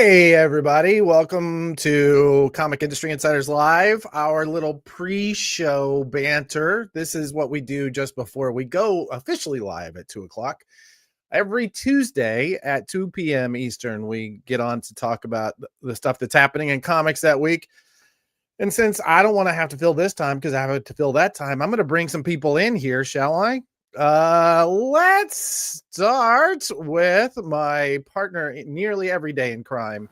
Hey everybody, welcome to Comic Industry Insiders Live, our little pre-show banter. This is what we do just before we go officially live at 2 o'clock. Every Tuesday at 2 p.m. Eastern, we get on to talk about the stuff that's happening in comics that week. And since I don't want to have to fill this time because I have to fill that time, I'm going to bring some people in here, shall I? Let's start with my partner nearly every day in crime,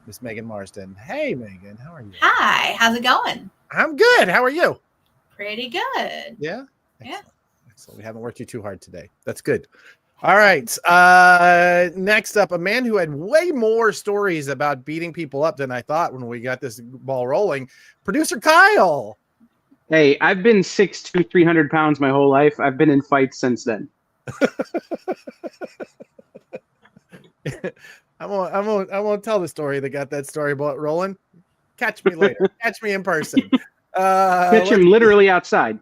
Miss Megan Marsden. Hey, Megan, how are you? Hi, how's it going? I'm good. How are you? Pretty good. Yeah? Yeah. Excellent. We haven't worked you too hard today. That's good. All right. Next up, a man who had way more stories about beating people up than I thought when we got this ball rolling, producer Kyle. Hey, I've been 6'2", 300 pounds my whole life. I've been in fights since then. I won't tell the story that got that storyboard rolling. Catch me later. Catch me in person. Pitch him literally outside.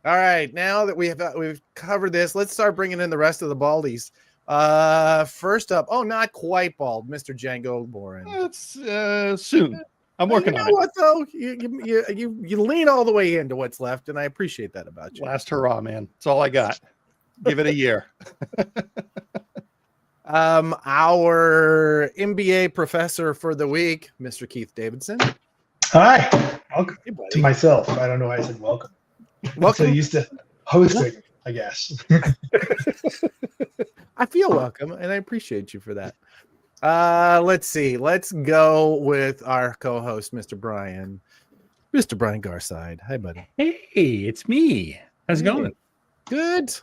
All right, now that we've covered this, let's start bringing in the rest of the baldies. First up, not quite bald, Mr. Django Boren. It's soon. I'm working on it. What though? You lean all the way into what's left, and I appreciate that about you. Last hurrah, man. That's all I got. Give it a year. Our MBA professor for the week, Mr. Keith Davidsen. Hi, welcome to myself. I don't know why I said welcome. I'm so used to hosting, I guess. I feel welcome, and I appreciate you for that. Let's see. Let's go with our co-host, Mr. Brian Garside. Hi, buddy. Hey, it's me. How's it going? Good.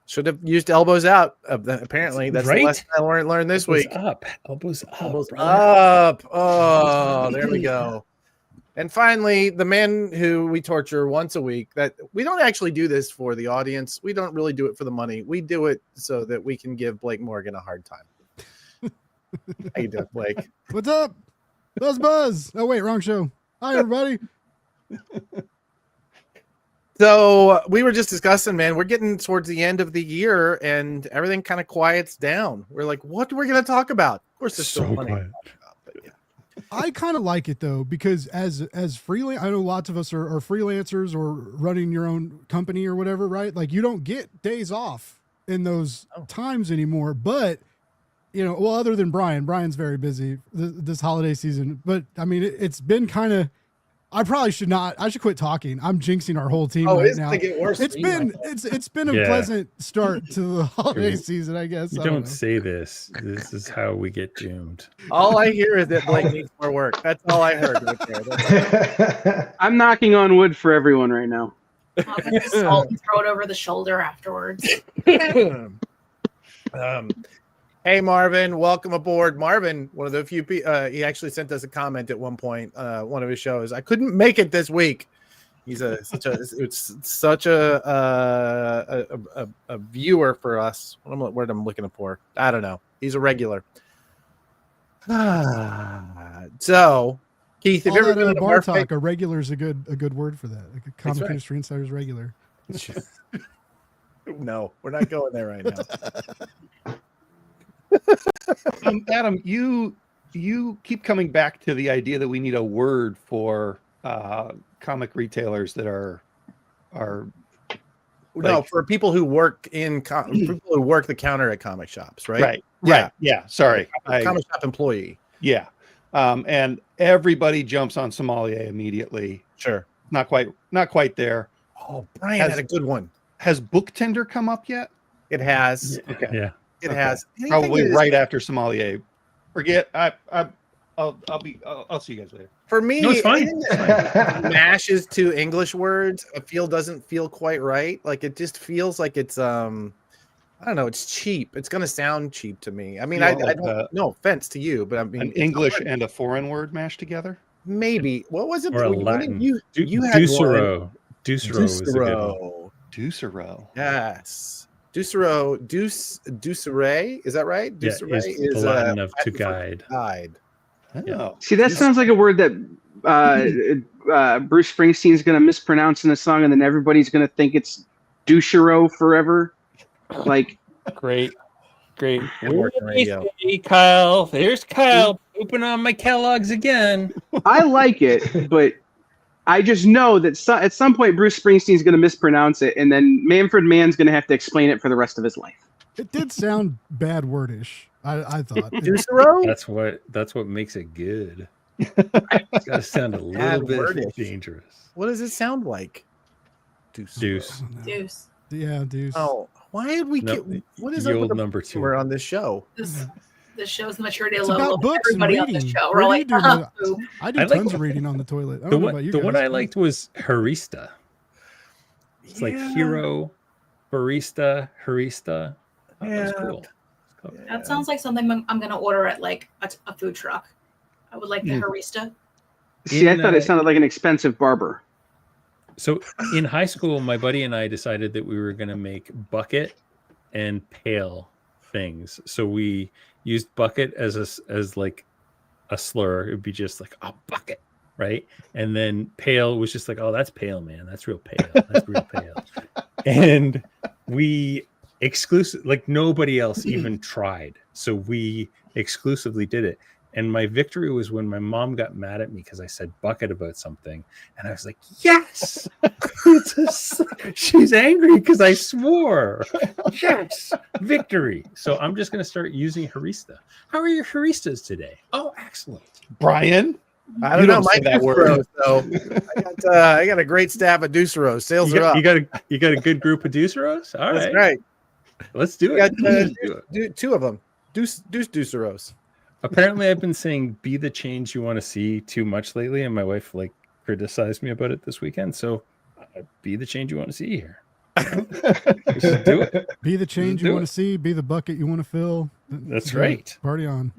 Should have used elbows out. Apparently, that's the lesson I learned this week. Elbows up. Elbows up. Oh, there we go. And finally, the man who we torture once a week. That we don't actually do this for the audience. We don't really do it for the money. We do it so that we can give Blake Morgan a hard time. How you doing, Blake? What's up? Buzz. Oh, wait, wrong show. Hi, everybody. So we were just discussing, man, we're getting towards the end of the year and everything kind of quiets down. We're like, what are we going to talk about? Of course, there's still plenty to talk about, but yeah. I kind of like it, though, because as freelance, I know lots of us are freelancers or running your own company or whatever, right? Like, you don't get days off in those times anymore, but other than Brian's very busy this holiday season, but I mean, it's been kind of, I should quit talking. I'm jinxing our whole team right now. Get worse. It's been a pleasant start to the holiday season, I guess. You don't say this. This is how we get doomed. All I hear is that Blake needs more work. That's all I heard right there. I'm knocking on wood for everyone right now. I'll get the salt and throw it over the shoulder afterwards. Hey, Marvin, welcome aboard. Marvin, one of the few people, he actually sent us a comment at one point, one of his shows. I couldn't make it this week. He's such a viewer for us. What I'm looking for. I don't know. He's a regular. So, Keith, have you ever been in a bar talk? A regular is a good word for that. Like a comic industry insider's regular. No, we're not going there right now. Adam, you keep coming back to the idea that we need a word for comic retailers that are for people who work people who work the counter at comic shops, right? Right. Yeah. Sorry, comic shop employee. Yeah, and everybody jumps on sommelier immediately. Sure, not quite there. Oh, Brian had a good one. Has book tender come up yet? It has. Okay. Yeah. It has. Probably right after sommelier. Forget. I'll see you guys later. For me, no, it's fine. Mashes two English words. Doesn't feel quite right. Like it just feels like it's I don't know. It's cheap. It's gonna sound cheap to me. I mean, I don't. No offense to you, but I mean, an English and a foreign word mashed together. Maybe. What was it? Or a Latin. You had Ducero. Ducero was a good one. Ducero. Yes. Ducere, is that right? Ducere is the Latin of to guide. Oh. See, that sounds like a word that Bruce Springsteen's going to mispronounce in the song, and then everybody's going to think it's Ducero forever. Like, great. Great. And work the radio. Hey, Kyle. There's Kyle pooping on my Kellogg's again. I like it, but I just know that at some point Bruce Springsteen's going to mispronounce it, and then Manfred Mann's going to have to explain it for the rest of his life. It did sound bad wordish. I thought. That's what makes it good. It's got to sound a little bit dangerous. What does it sound like? Deuce. Deuce. Yeah, Deuce. Oh, why did we get? What is up with the number 2? We're on this show. This shows the maturity It's level about of books and everybody on reading. this show. What We're do like, you do? poop. I do I like tons of reading on the toilet. I The don't know about you one guys. I liked was Harista. It's like hero, barista, harista. Oh, that was cool. That sounds like something I'm going to order at like a food truck. I would like the harista. See, I thought it sounded like an expensive barber. So in high school, my buddy and I decided that we were going to make bucket and pail things. So we used bucket as like a slur. It would be just like a bucket, right? And then pail was just like, oh, that's pale, man. That's real pale. That's real pale. And we like nobody else even tried. So we exclusively did it. And my victory was when my mom got mad at me because I said bucket about something. And I was like, yes, she's angry because I swore. Yes, victory. So I'm just going to start using harista. How are your haristas today? Oh, excellent. Brian? I don't know. My Deuceros, though. I got a great staff of Deuceros. Sales are up. You got a good group of Deuceros? All right. That's right. Let's do it. Got, 2 of them. Deuceros. Apparently, I've been saying "be the change you want to see" too much lately, and my wife criticized me about it this weekend. So, be the change you want to see here. Just do it. Be the change you want to see. Be the bucket you want to fill. That's right. Party on.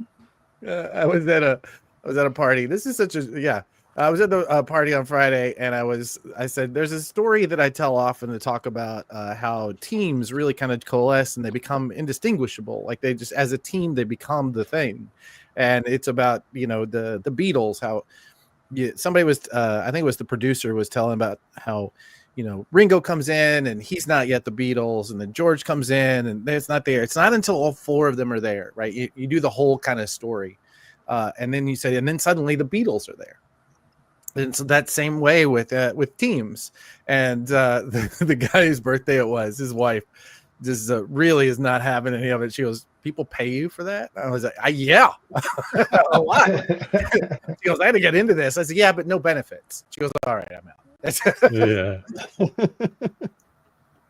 I was at a party. This is such a I was at the party on Friday, and I said there's a story that I tell often to talk about how teams really kind of coalesce and they become indistinguishable. Like they just, as a team, they become the thing. And it's about, the Beatles, how somebody was, I think it was the producer was telling about how, Ringo comes in and he's not yet the Beatles, and then George comes in and it's not there. It's not until all 4 of them are there, right? You do the whole kind of story. And then you say, and then suddenly the Beatles are there. And so that same way with teams. And the guy's birthday it was, his wife just really is not having any of it. She goes, people pay you for that? I was like, yeah, a lot. She goes, I had to get into this. I said, yeah, but no benefits. She goes, all right, I'm out. Yeah.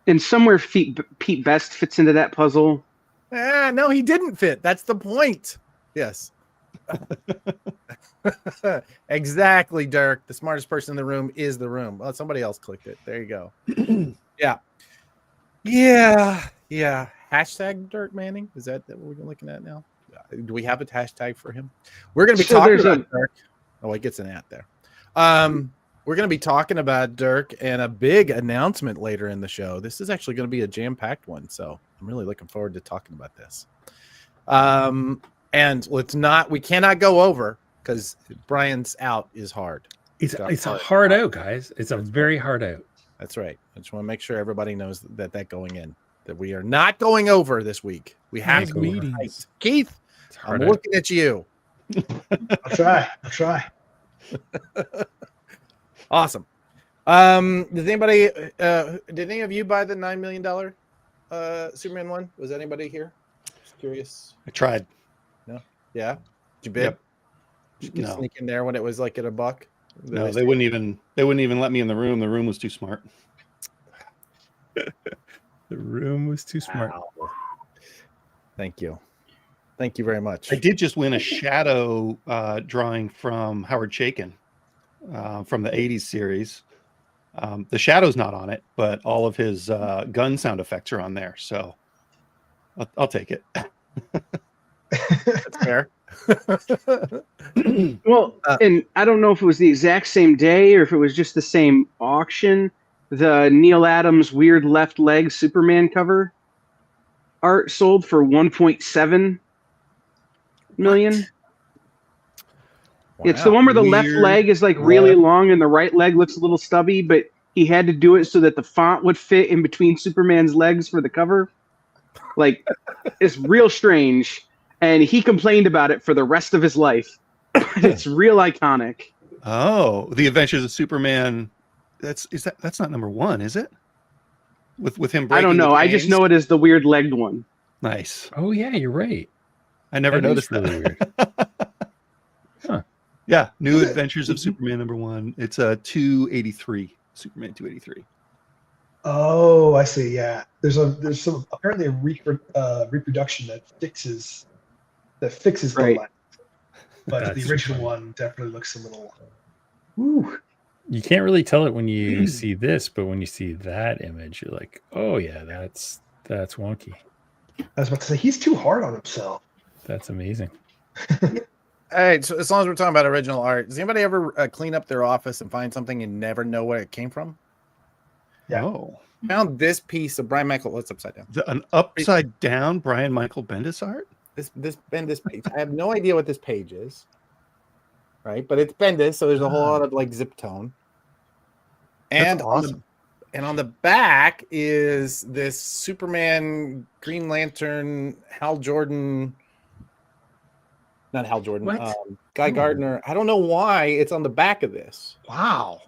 And somewhere Pete Best fits into that puzzle. No, he didn't fit. That's the point. Yes. Exactly, Dirk. The smartest person in the room is the room. Well, somebody else clicked it. There you go. Yeah. Hashtag Dirk Manning. Is that what we're looking at now? Do we have a hashtag for him? We're going to be talking about Dirk. Oh, it gets an at there. We're going to be talking about Dirk and a big announcement later in the show. This is actually going to be a jam-packed one, so I'm really looking forward to talking about this. And we cannot go over because Brian's out is hard. It's a hard out, guys. It's a very hard out. That's right. I just want to make sure everybody knows that going in, that we are not going over this week. We have meetings. Keith, I'm looking at you. I'll try. Awesome. Did any of you buy the $9 million Superman one? Was anybody here? Just curious. I tried. No. Yeah. Did you bid? Yep. Did you sneak in there when it was like at $1? No, they wouldn't even let me in the room. The room was too smart. The room was too smart. Wow. Thank you very much. I did just win a shadow drawing from Howard Chaykin from the 80s series. The shadow's not on it, but all of his gun sound effects are on there. So I'll take it. That's fair. Well, and I don't know if it was the exact same day or if it was just the same auction. The Neil Adams Weird Left Leg Superman cover art sold for $1.7 million. Wow. It's the one where the left leg is like really long and the right leg looks a little stubby, but he had to do it so that the font would fit in between Superman's legs for the cover. Like, it's real strange. And he complained about it for the rest of his life. But it's real iconic. Oh, The Adventures of Superman. That's not number 1, is it? With him breaking I don't know. the I just chains? know it as the weird legged one. Nice. Oh yeah, you're right. I never That noticed is really that. Huh. Yeah, New Adventures of Superman number 1. It's a 283. Superman 283. Oh, I see. Yeah, there's some apparently a reproduction that fixes the Right. length, but That's the original funny. one definitely looks a little. Woo. You can't really tell it when you see this, but when you see that image, you're like, oh yeah, that's wonky. I was about to say he's too hard on himself. That's amazing. All right, so as long as we're talking about original art, does anybody ever clean up their office and find something and never know where it came from? Yeah. Oh. Found this piece of Brian Michael. What's upside down? An upside down Brian Michael Bendis art? This page. I have no idea what this page is. Right, but it's Bendis, so there's a whole lot of like zip tone. And That's awesome. on the back is this Superman, Green Lantern, Hal Jordan. Not Hal Jordan. What? Guy Gardner. I don't know why it's on the back of this. Wow.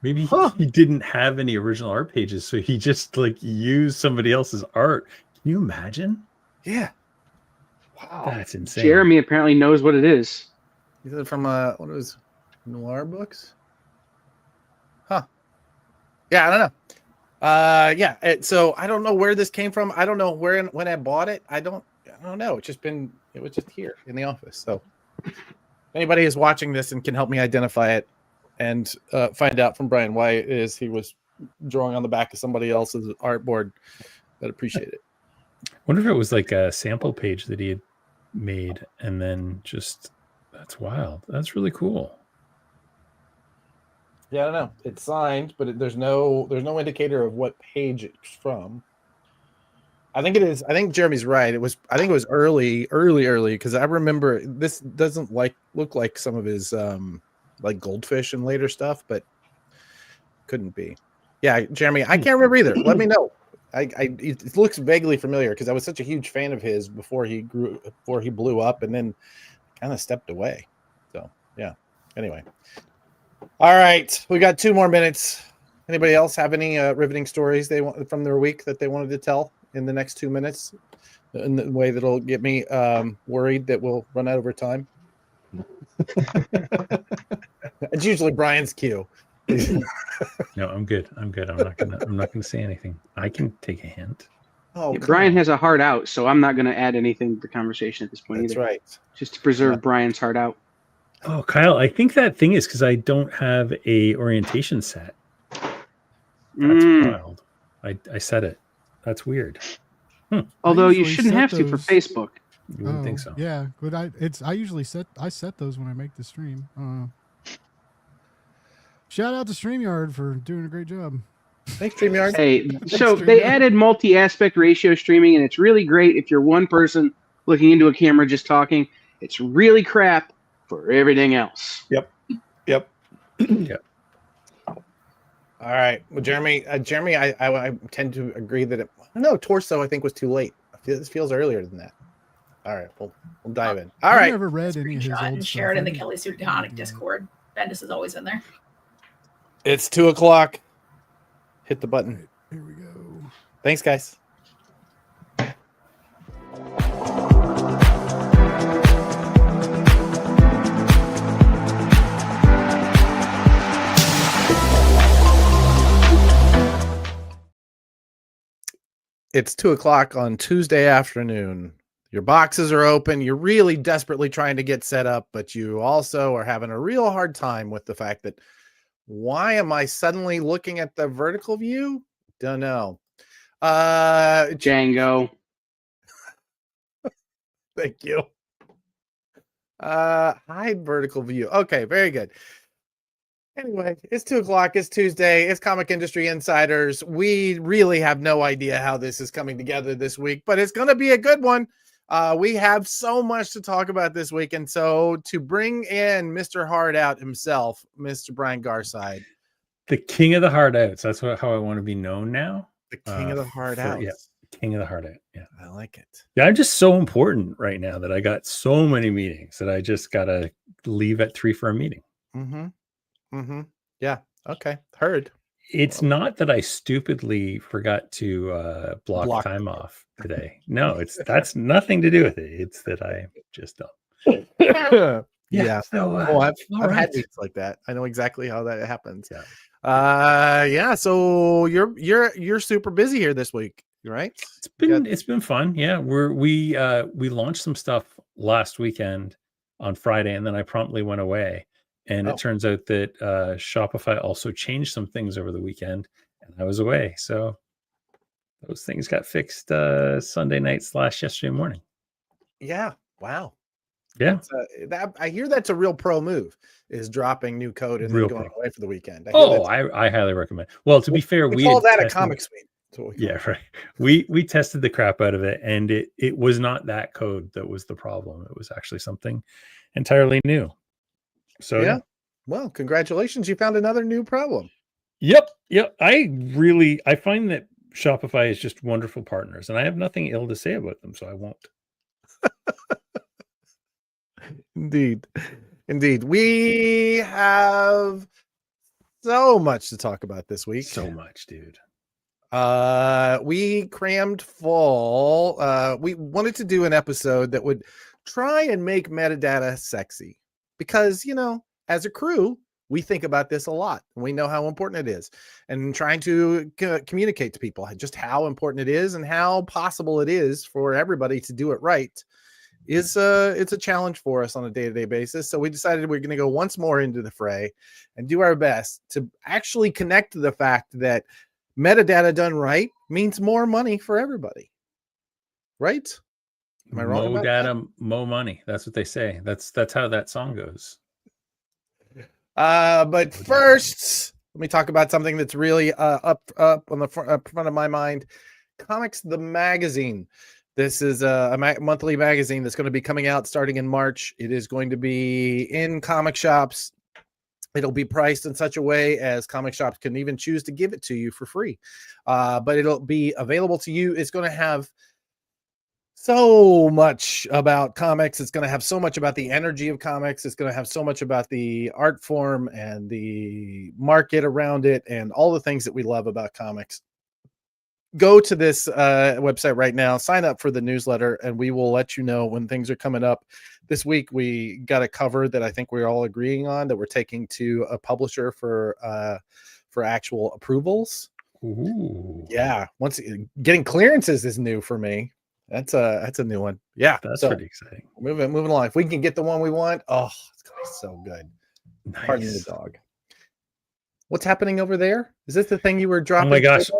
Maybe he didn't have any original art pages, so he just like used somebody else's art. Can you imagine? Yeah. Wow. That's insane. Jeremy apparently knows what it is. Is it from what was Noir Books? Huh. Yeah, I don't know. Yeah. So I don't know where this came from. I don't know when I bought it. I don't know. It was just here in the office. So if anybody is watching this and can help me identify it and find out from Brian why it is he was drawing on the back of somebody else's artboard, I'd appreciate it. I wonder if it was like a sample page that he had made and then just that's wild. That's really cool. Yeah, I don't know. It's signed, but there's no indicator of what page it's from. I think it is. I think Jeremy's right. I think it was early because I remember this doesn't look like some of his like Goldfish and later stuff, but couldn't be. Yeah, Jeremy, I can't remember either. Let me know. It looks vaguely familiar because I was such a huge fan of his before he blew up, and then kind of stepped away. So yeah. Anyway, all right, we got 2 more minutes. Anybody else have any riveting stories they want from their week that they wanted to tell in the next 2 minutes? In the way that'll get me worried that we'll run out of time. It's usually Brian's cue. No, I'm good. I'm not gonna say anything. I can take a hint. Oh, Brian has a heart out, so I'm not going to add anything to the conversation at this point That's either. right. Just to preserve Brian's heart out. Oh, Kyle, I think that thing is because I don't have a orientation set. That's wild. I said it. That's weird. Although you usually shouldn't set have to for those- Facebook. You wouldn't think so. Yeah, but I usually set those when I make the stream. Shout out to StreamYard for doing a great job. Thanks, StreamYard. Hey, so they added multi-aspect ratio streaming, and it's really great if you're one person looking into a camera just talking. It's really crap for everything else. Yep. All right. Well, Jeremy, I tend to agree that Torso I think was too late. This feels earlier than that. All right, we'll dive in. All I've right. never read any of his Screenshot old and stuff. share it in the I Kelly Sue Tonic Discord. Bendis is always in there. It's 2:00. Hit the button. Here we go. Thanks, guys. It's 2:00 on Tuesday afternoon. Your boxes are open. You're really desperately trying to get set up, but you also are having a real hard time with the fact that why am I suddenly looking at the vertical view? Don't know. Django. Thank you. Hide vertical view. Okay, very good. Anyway, it's 2:00. It's Tuesday. It's Comic Industry Insiders. We really have no idea how this is coming together this week, but it's going to be a good one. We have so much to talk about this week. And so to bring in Mr. Hard Out himself, Mr. Brian Garside. The king of the hard outs. That's how I want to be known now. The king of the hard outs. Yeah, King of the Heart Out. Yeah. I like it. Yeah, I'm just so important right now that I got so many meetings that I just gotta leave at 3 for a meeting. Yeah. Okay. Heard. It's not that I stupidly forgot to block time off today. No, that's nothing to do with it. It's that I just don't. Yeah. So, I've had right. weeks like that. I know exactly how that happens. Yeah. Yeah. So you're super busy here this week, right? It's been fun. Yeah, we launched some stuff last weekend on Friday, and then I promptly went away. And Oh. it turns out that Shopify also changed some things over the weekend, and I was away. So those things got fixed Sunday night / yesterday morning. Yeah. Wow. Yeah. I hear that's a real pro move, is dropping new code and then going away for the weekend. I highly recommend. Well, to be fair, we call that a comic suite. Yeah, right. We tested the crap out of it, and it was not that code that was the problem. It was actually something entirely new. So yeah. Well, congratulations. You found another new problem. Yep. I find that Shopify is just wonderful partners, and I have nothing ill to say about them, so I won't. Indeed. We have so much to talk about this week. So much, dude. We crammed full. We wanted to do an episode that would try and make metadata sexy, because, as a crew, we think about this a lot. We know how important it is, and trying to communicate to people just how important it is and how possible it is for everybody to do it right it's a challenge for us on a day-to-day basis. So we decided we're going to go once more into the fray and do our best to actually connect to the fact that metadata done right means more money for everybody. Right? Am I wrong about that? Data, mo money. That's what they say. That's how that song goes. But first, let me talk about something that's really up on the front of my mind. Comics the Magazine. This is a monthly magazine that's going to be coming out starting in March. It is going to be in comic shops. It'll be priced in such a way as comic shops can even choose to give it to you for free. But it'll be available to you. It's going to have so much about comics. It's going to have so much about the energy of comics. It's going to have so much about the art form and the market around it and all the things that we love about comics. Go to this website right now, sign up for the newsletter, and we will let you know when things are coming up. This week, we got a cover that I think we're all agreeing on that we're taking to a publisher for actual approvals. Ooh. Yeah. Once getting clearances is new for me. That's a new one. Yeah. That's pretty exciting. Moving along. If we can get the one we want, it's going to be so good. Nice. Pardon the dog. What's happening over there? Is this the thing you were dropping? Oh my gosh.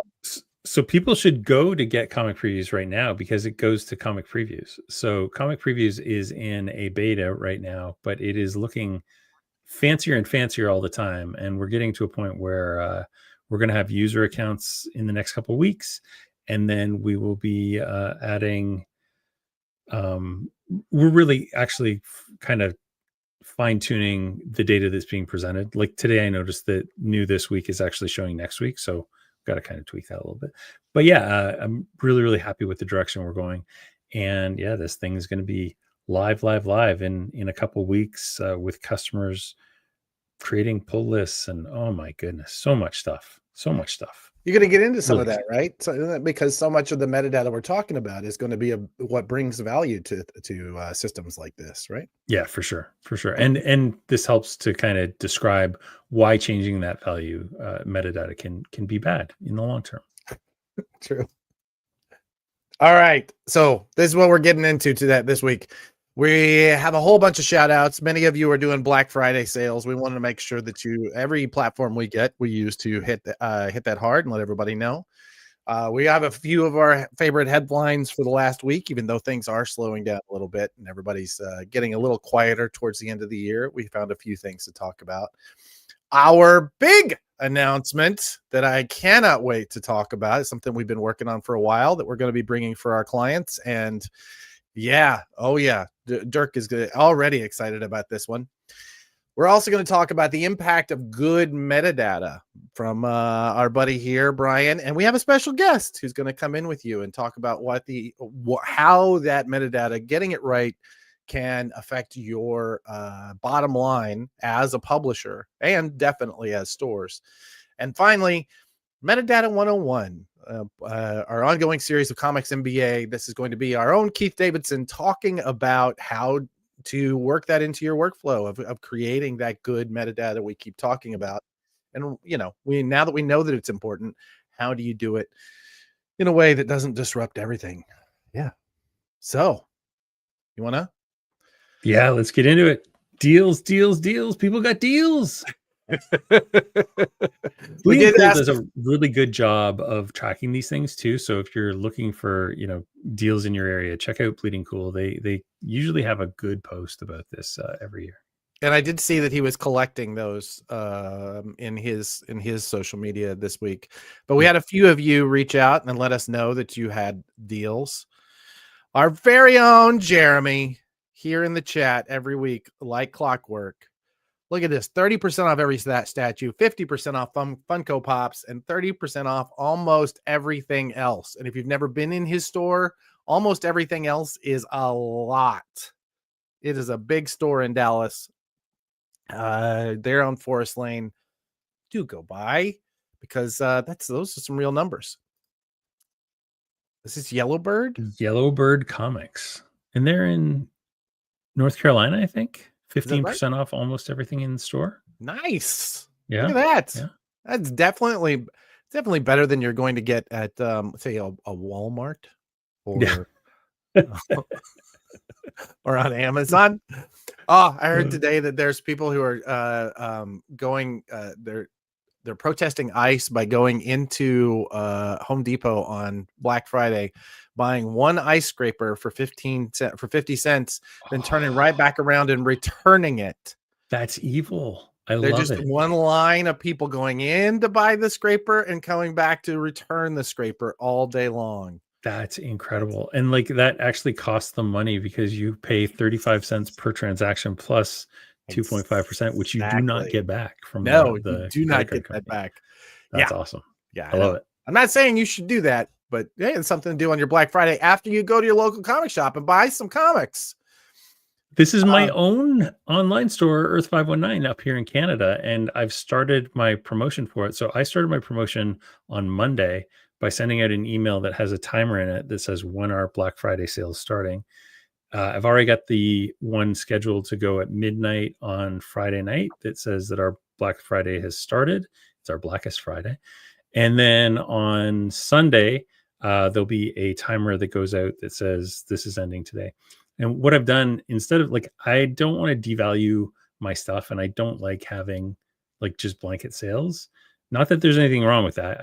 So people should go to get comic previews right now, because it goes to comic previews. So comic previews is in a beta right now, but it is looking fancier and fancier all the time. And we're getting to a point where we're going to have user accounts in the next couple of weeks. And then we will be adding, we're really actually kind of fine tuning the data that's being presented. Like today, I noticed that new this week is actually showing next week. So got to kind of tweak that a little bit. But yeah, I'm really, really happy with the direction we're going. And yeah, this thing is going to be live in a couple of weeks with customers creating pull lists. And oh my goodness, so much stuff. You're going to get into some of that, right? So, because so much of the metadata we're talking about is going to be what brings value to systems like this, right? Yeah, for sure. And this helps to kind of describe why changing that value metadata can be bad in the long term. True. All right. So this is what we're getting into this week. We have a whole bunch of shout outs. Many of you are doing Black Friday sales. We want to make sure that every platform we use to hit that hard and let everybody know. We have a few of our favorite headlines for the last week, even though things are slowing down a little bit and everybody's getting a little quieter towards the end of the year. We found a few things to talk about. Our big announcement that I cannot wait to talk about is something we've been working on for a while that we're going to be bringing for our clients. And yeah, Dirk is already excited about this one. We're also going to talk about the impact of good metadata from our buddy here, Brian, and we have a special guest who's going to come in with you and talk about how that metadata, getting it right, can affect your bottom line as a publisher and definitely as stores. And finally, Metadata 101, our ongoing series of Comics MBA. This is going to be our own Keith Davidsen talking about how to work that into your workflow of creating that good metadata we keep talking about. And, now that we know that it's important, how do you do it in a way that doesn't disrupt everything? Yeah. So you want to? Yeah, let's get into it. Deals. People got deals. Bleeding Cool does a really good job of tracking these things too. So if you're looking for, deals in your area, check out Bleeding Cool. They usually have a good post about this every year. And I did see that he was collecting those in his social media this week. But we had a few of you reach out and let us know that you had deals. Our very own Jeremy here in the chat every week, like clockwork. Look at this, 30% off every statue, 50% off Funko Pops, and 30% off almost everything else. And if you've never been in his store, almost everything else is a lot. It is a big store in Dallas. They're on Forest Lane. Do go by because those are some real numbers. This is Yellowbird Comics. And they're in North Carolina, I think. 15% off almost everything in the store. Nice. Yeah. Look at that. Yeah. That's definitely better than you're going to get at say a Walmart or or on Amazon. Oh, I heard today that there's people who are going they're protesting ICE by going into Home Depot on Black Friday, buying one ice scraper for 50 cents, then turning right back around and returning it. That's evil. They're just it. One line of people going in to buy the scraper and coming back to return the scraper all day long. That's incredible. And that actually costs them money because you pay 35 cents per transaction plus 2.5%, which you do not get back from you do not get that back. That's awesome. Yeah, I love it. I'm not saying you should do that, but hey, it's something to do on your Black Friday after you go to your local comic shop and buy some comics. This is my own online store, Earth 519, up here in Canada, and I've started my promotion for it. So I started my promotion on Monday by sending out an email that has a timer in it that says when our Black Friday sale is starting. I've already got the one scheduled to go at midnight on Friday night that says that our Black Friday has started. It's our Blackest Friday. And then on Sunday, there'll be a timer that goes out that says this is ending today. And what I've done, instead of I don't want to devalue my stuff, and I don't like having just blanket sales. Not that there's anything wrong with that.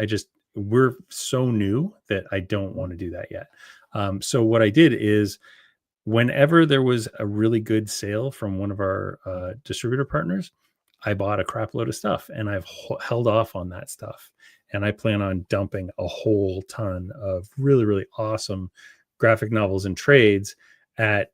We're so new that I don't want to do that yet. So what I did is, whenever there was a really good sale from one of our distributor partners, I bought a crap load of stuff, and I've held off on that stuff. And I plan on dumping a whole ton of really, really awesome graphic novels and trades at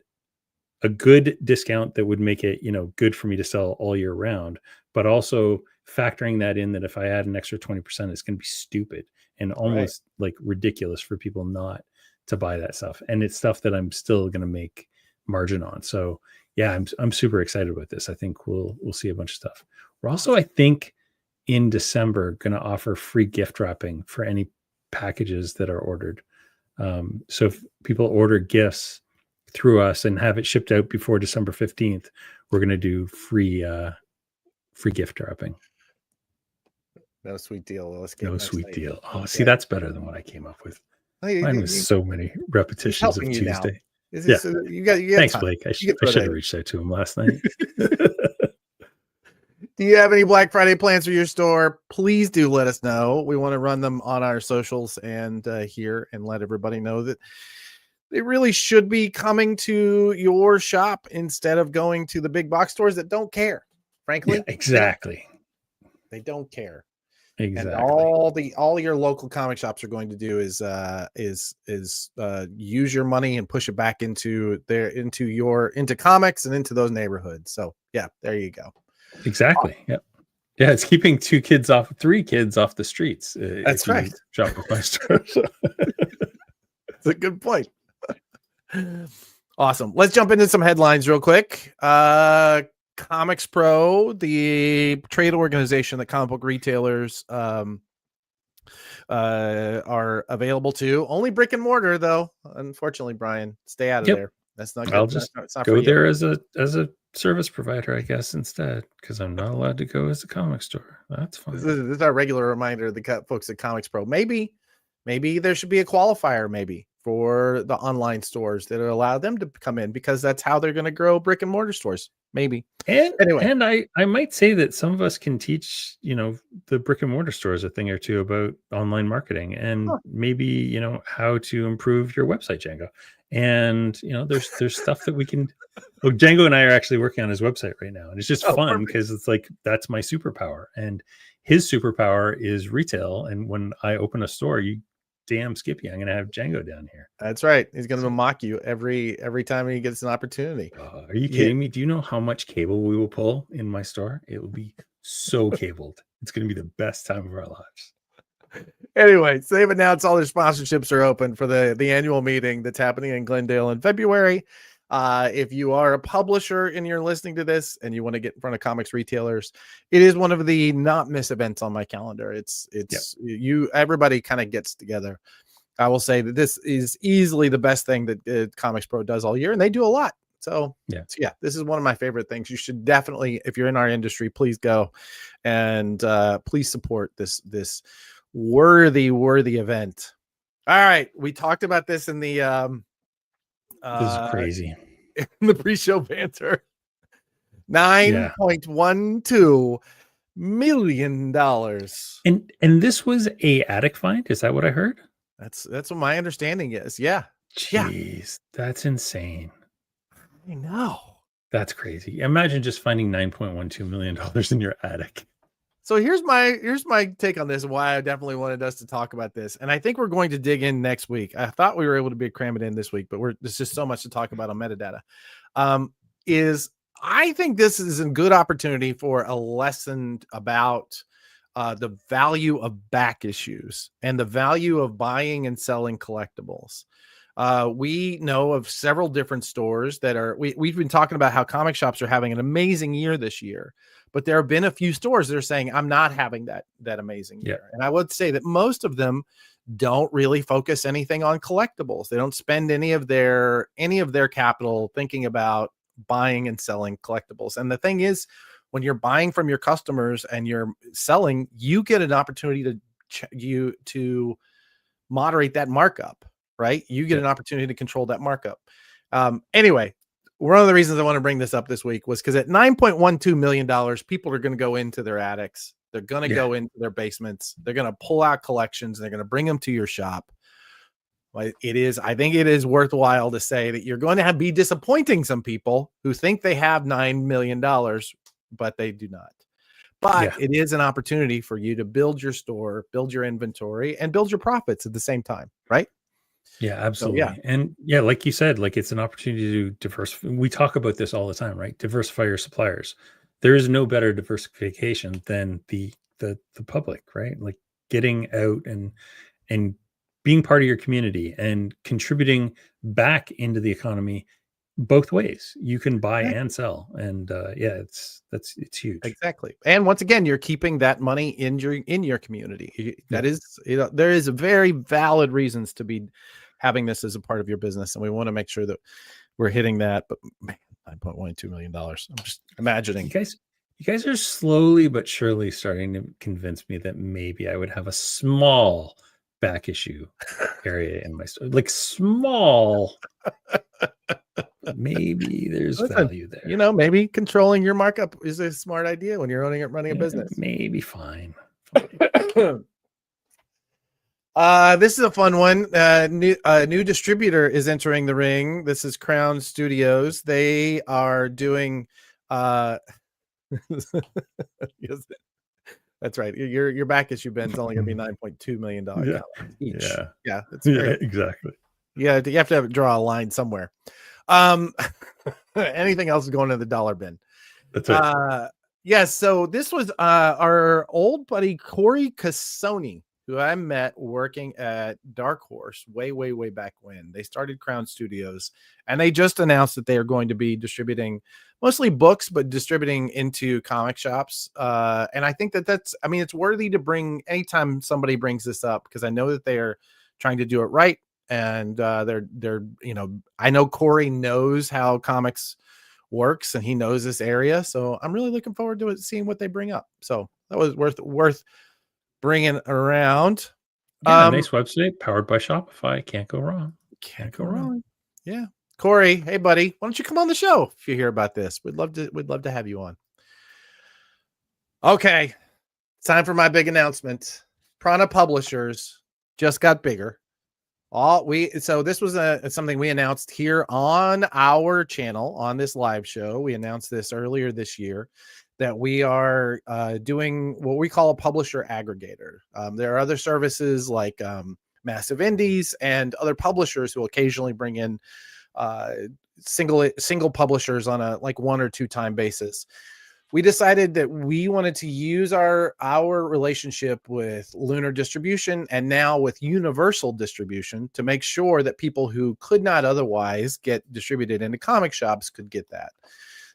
a good discount that would make it, good for me to sell all year round, but also factoring that in that if I add an extra 20%, it's going to be stupid and almost ridiculous for people not to buy that stuff. And it's stuff that I'm still going to make margin on. So yeah, I'm super excited about this. I think we'll see a bunch of stuff. We're also, I think, in December going to offer free gift wrapping for any packages that are ordered. So if people order gifts through us and have it shipped out before December 15th, we're going to do free gift wrapping. No sweet deal. No sweet deal. Oh, see, that's better than what I came up with. Mine was so many repetitions of Tuesday. You got Thanks, time. Blake. I should have reached out to him last night. Do you have any Black Friday plans for your store? Please do let us know. We want to run them on our socials and here and let everybody know that they really should be coming to your shop instead of going to the big box stores that don't care. Frankly, exactly. They don't care. Exactly. And all your local comic shops are going to do is use your money and push it back into comics and into those neighborhoods. So yeah, there you go. Exactly. Yeah. Yeah. It's keeping three kids off the streets. That's if you right. Shop with my store. So. That's a good point. Awesome. Let's jump into some headlines real quick. Comics Pro, the trade organization that comic book retailers are available to. Only brick and mortar, though. Unfortunately, Brian, stay out of there. That's not good. I'll just it's not go for there as a service provider, I guess, instead, because I'm not allowed to go as a comic store. That's fine. This is our regular reminder of the folks at Comics Pro. Maybe there should be a qualifier, maybe, for the online stores that allow them to come in, because that's how they're going to grow brick and mortar stores. Maybe. And anyway, and I might say that some of us can teach, the brick and mortar stores a thing or two about online marketing, and maybe, how to improve your website, Django. And, there's stuff that we can. Look, Django and I are actually working on his website right now, and it's just fun because it's like, that's my superpower, and his superpower is retail. And when I open a store, you damn Skippy, I'm going to have Django down here. That's right. He's going to mock you every time he gets an opportunity. Are you kidding me? Do you know how much cable we will pull in my store? It will be so cabled. It's going to be the best time of our lives. Anyway, so they've announced all their sponsorships are open for the annual meeting that's happening in Glendale in February. If you are a publisher and you're listening to this and you want to get in front of comics retailers, it is one of the not miss events on my calendar. Everybody kind of gets together. I will say that this is easily the best thing that Comics Pro does all year, and they do a lot. So this is one of my favorite things. You should definitely, if you're in our industry, please go and please support this worthy event. All right, we talked about this in the this is crazy. In the pre-show banter. $9.12 million. And this was a attic find. Is that what I heard? That's what my understanding is. Yeah. Jeez, that's insane. I know. That's crazy. Imagine just finding $9.12 million in your attic. So here's my take on this, and why I definitely wanted us to talk about this. And I think we're going to dig in next week. I thought we were able to cram it in this week, but there's just so much to talk about on metadata. I think this is a good opportunity for a lesson about the value of back issues and the value of buying and selling collectibles. We know of several different stores that we've been talking about how comic shops are having an amazing year this year, but there have been a few stores that are saying, I'm not having that amazing year. And I would say that most of them don't really focus anything on collectibles. They don't spend any of their capital thinking about buying and selling collectibles. And the thing is, when you're buying from your customers and you're selling, you get an opportunity to moderate that markup. Right? You get an opportunity to control that markup. Anyway, one of the reasons I want to bring this up this week was because at $9.12 million, people are going to go into their attics. They're going to go into their basements. They're going to pull out collections. They're going to bring them to your shop. I think it is worthwhile to say that you're going to be disappointing some people who think they have $9 million, but they do not. But it is an opportunity for you to build your store, build your inventory, and build your profits at the same time, right? Yeah, absolutely. So, and like you said, like, it's an opportunity to diversify. We talk about this all the time, right? Diversify your suppliers. There is no better diversification than the public, right? Like, getting out and being part of your community and contributing back into the economy both ways. You can buy and sell, and it's huge. Exactly. And once again, you're keeping that money in your community. That is, there is very valid reasons to be having this as a part of your business, and we want to make sure that we're hitting that. But man, $9.12 million. I'm just imagining. You guys are slowly but surely starting to convince me that maybe I would have a small back issue area in my store, like small. Maybe there's value there. Maybe controlling your markup is a smart idea when you're running a business. Maybe fine. This is a fun one. A new distributor is entering the ring. This is Crown Studios. They are doing yes, that's right. Your back issue, Ben, is only going to be $9.2 million each. Yeah, that's great. Exactly. Yeah, you have to draw a line somewhere. Anything else is going to the dollar bin. That's right. Yes, so this was our old buddy Corey Cassoni, who I met working at Dark Horse way back when. They started Crown Studios, and they just announced that they are going to be distributing mostly books, but distributing into comic shops. And I think I mean, it's worthy to bring anytime somebody brings this up, because I know that they are trying to do it right. And they're I know Corey knows how comics works and he knows this area, so I'm really looking forward to it, seeing what they bring up. So that was worth bringing around. Yeah, nice website powered by Shopify. Can't go wrong. Can't go wrong. Yeah, Corey, hey buddy, why don't you come on the show if you hear about this? We'd love to have you on. Okay, it's time for my big announcement. Prana Publishers just got bigger. So this was something we announced here on our channel on this live show. We announced this earlier this year, that we are doing what we call a publisher aggregator. There are other services like Massive Indies and other publishers who occasionally bring in single publishers on a like 1 or 2 time basis. We decided that we wanted to use our relationship with Lunar Distribution and now with Universal Distribution to make sure that people who could not otherwise get distributed into comic shops could get that.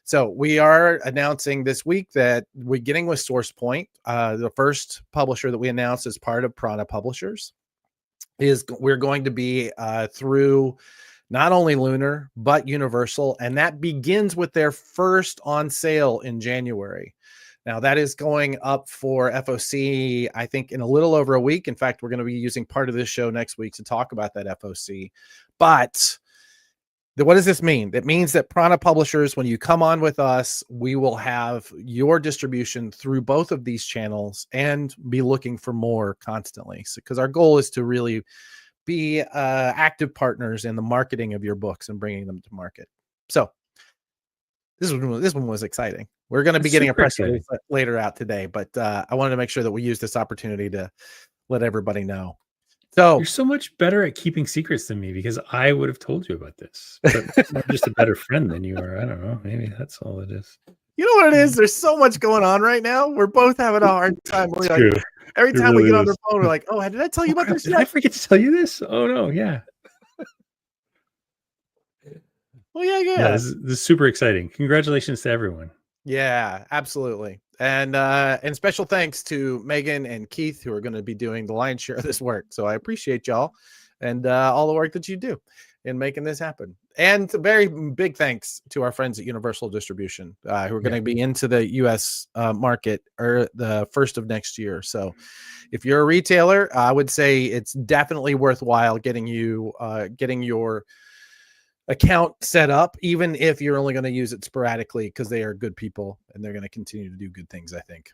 So we are announcing this week that we're getting with SourcePoint. The first publisher that we announced as part of Prana Publishers we're going to be through not only Lunar, but Universal. And that begins with their first on sale in January. Now that is going up for FOC, I think, in a little over a week. In fact, we're going to be using part of this show next week to talk about that FOC. But what does this mean? It means that Prana Publishers, when you come on with us, we will have your distribution through both of these channels and be looking for more constantly. Because our goal is to really be active partners in the marketing of your books and bringing them to market. So this one was exciting. We're going to be getting a press release later out today, but I wanted to make sure that we use this opportunity to let everybody know. So you're so much better at keeping secrets than me, because I would have told you about this, but I'm just a better friend than you are. I don't know. Maybe that's all it is. You know what it is? There's so much going on right now. We're both having a hard time. Every time we get on the phone, we're like, "Oh, did I tell you about this? Did I forget to tell you this? Oh no, yeah." Well, yeah. This is super exciting. Congratulations to everyone. Yeah, absolutely. And special thanks to Megan and Keith, who are going to be doing the lion's share of this work. So I appreciate y'all and all the work that you do in making this happen. And a very big thanks to our friends at Universal Distribution, who are going to be into the U.S. Market or the first of next year. So if you're a retailer, I would say it's definitely worthwhile getting your account set up, even if you're only going to use it sporadically, because they are good people and they're going to continue to do good things, I think.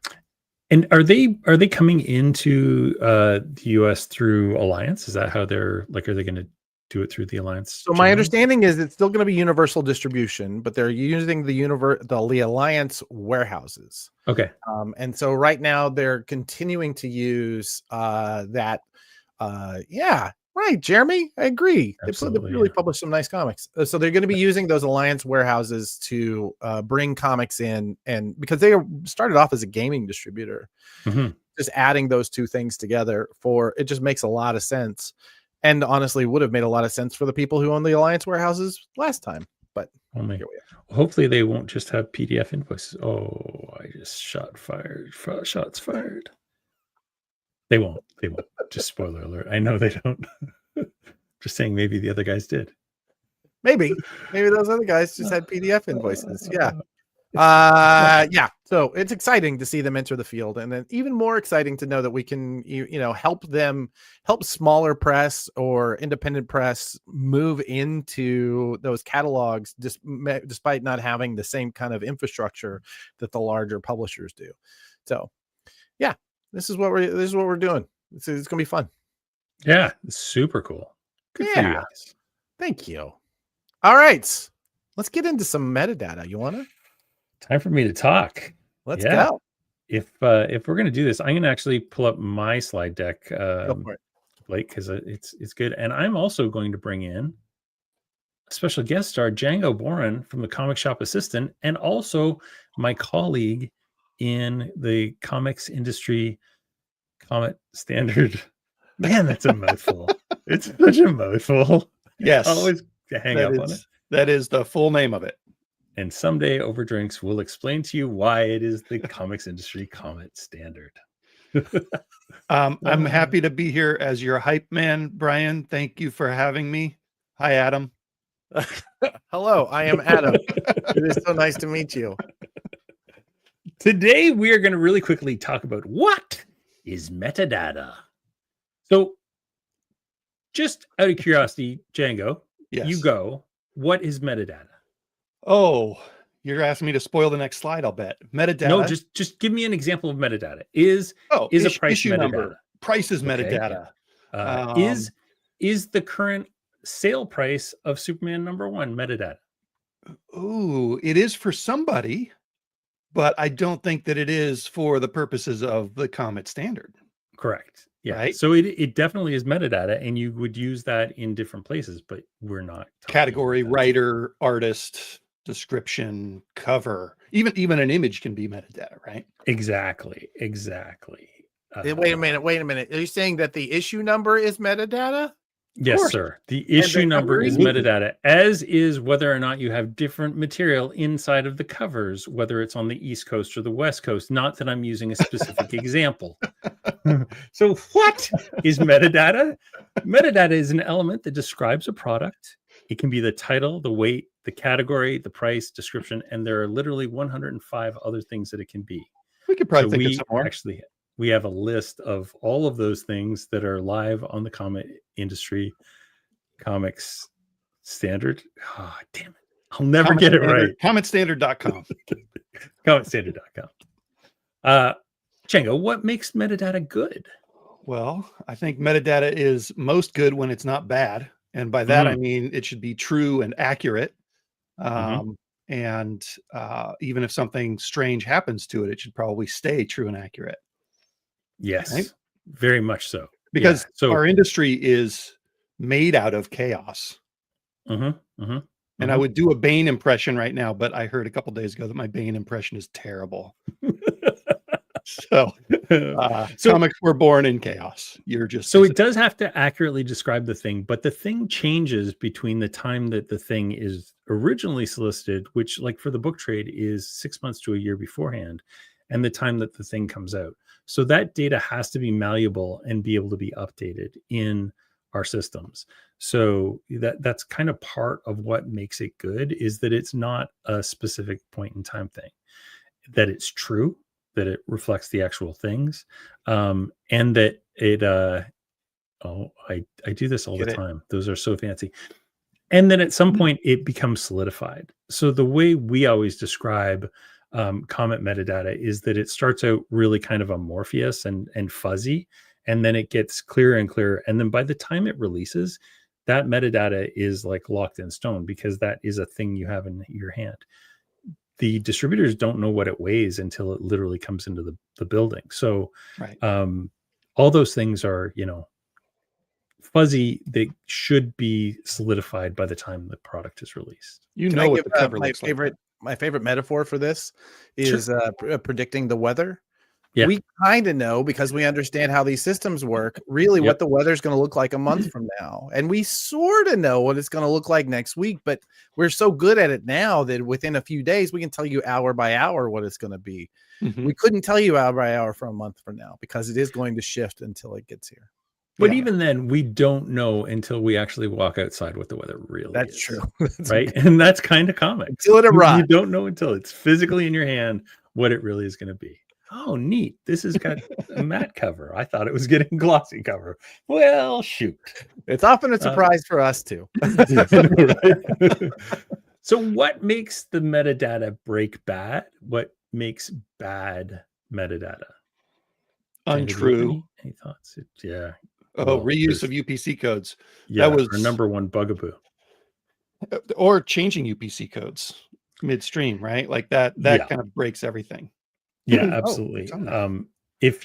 And are they coming into the US through Alliance? Is that how they're like? Are they going to do it through the Alliance? So my understanding is it's still going to be Universal Distribution, but they're using the Alliance warehouses. Okay. And so right now they're continuing to use that. Yeah. Right, Jeremy, I agree. They really published some nice comics. So they're going to be using those Alliance warehouses to bring comics in, and because they started off as a gaming distributor, just adding those two things together it just makes a lot of sense, and honestly would have made a lot of sense for the people who own the Alliance warehouses last time. But here we are. Hopefully they won't just have PDF invoices. Oh, I just shots fired. They won't. Just spoiler alert. I know they don't. Just saying, maybe the other guys did. Maybe those other guys just had PDF invoices. Yeah. Yeah. So it's exciting to see them enter the field, and then even more exciting to know that we can, help smaller press or independent press move into those catalogs, despite not having the same kind of infrastructure that the larger publishers do. So, yeah. This is what we're doing. It's gonna be fun. Yeah, it's super cool. Good for you guys. Thank you. All right, let's get into some metadata. You wanna? Time for me to talk. Let's go. If we're gonna do this, I'm gonna actually pull up my slide deck, go for it, Blake, because it's good. And I'm also going to bring in a special guest star, Django Boren from the Comic Shop Assistant, and also my colleague in the comics industry comment standard. Man, that's a mouthful. It's such a mouthful. Yes, I'll always hang up on it. That is the full name of it. And someday over drinks, we'll explain to you why it is the comics industry comment standard. I'm happy to be here as your hype man, Brian. Thank you for having me. Hi, Adam. Hello, I am Adam. It is so nice to meet you. Today, we are going to really quickly talk about what is metadata. So, just out of curiosity, Django, Yes. you go. What is metadata? Oh, you're asking me to spoil the next slide, I'll bet. Metadata. No, just give me an example of metadata. Is a price issue metadata? number. Price is Okay. metadata. Is the current sale price of Superman #1 metadata? Ooh, it is for somebody, but I don't think that it is for the purposes of the Comet standard. Correct. Yeah. Right. So it definitely is metadata, and you would use that in different places, but we're not talking Category, about that. writer, artist, description, cover. Even an image can be metadata, right? Exactly. Wait a minute. Are you saying that the issue number is metadata? Yes, course. sir. The issue the number is covering? metadata, as is whether or not you have different material inside of the covers, whether it's on the East Coast or the West Coast. Not that I'm using a specific example. So what is metadata? Metadata is an element that describes a product. It can be the title, the weight, the category, the price, description, and there are literally 105 other things that it can be. We could probably think of some more. Actually, we have a list of all of those things that are live on the comic industry comics standard. Oh, damn it. I'll never get it right. Cometstandard.com. Cometstandard.com. Django, what makes metadata good? Well, I think metadata is most good when it's not bad. And by that, I mean, it should be true and accurate. And even if something strange happens to it, it should probably stay true and accurate. Yes, right? Very much so. Because So our industry is made out of chaos. And I would do a Bane impression right now, but I heard a couple days ago that my Bane impression is terrible. So comics were born in chaos. You're just so it does have to accurately describe the thing, but the thing changes between the time that the thing is originally solicited, which, like for the book trade, is 6 months to a year beforehand, and the time that the thing comes out. So that data has to be malleable and be able to be updated in our systems. So that's kind of part of what makes it good, is that it's not a specific point in time thing, that it's true, that it reflects the actual things, and that it I do this all the time. Those are so fancy. And then at some point it becomes solidified. So the way we always describe comment metadata is that it starts out really kind of amorphous and fuzzy, and then it gets clearer and clearer, and then by the time it releases, that metadata is like locked in stone, because that is a thing you have in your hand. The distributors don't know what it weighs until it literally comes into the building. So all those things are, fuzzy. They should be solidified by the time the product is released. Can I give my favorite metaphor for this is predicting the weather. Yeah. We kind of know, because we understand how these systems work, really what the weather's going to look like a month from now. And we sort of know what it's going to look like next week, but we're so good at it now that within a few days, we can tell you hour by hour what it's going to be. We couldn't tell you hour by hour for a month from now, because it is going to shift until it gets here. But even then, we don't know until we actually walk outside what the weather really is. That's true. Right? And that's kind of comic. Until it arrives. You don't know until it's physically in your hand what it really is going to be. Oh, neat. This has got a matte cover. I thought it was getting glossy cover. Well, shoot. It's often a surprise for us too. So what makes the metadata break bad? What makes bad metadata? Untrue. Any thoughts? Yeah. Reuse of UPC codes. Yeah, that was our number one bugaboo. Or changing UPC codes midstream, right? Like that kind of breaks everything. Yeah, absolutely. If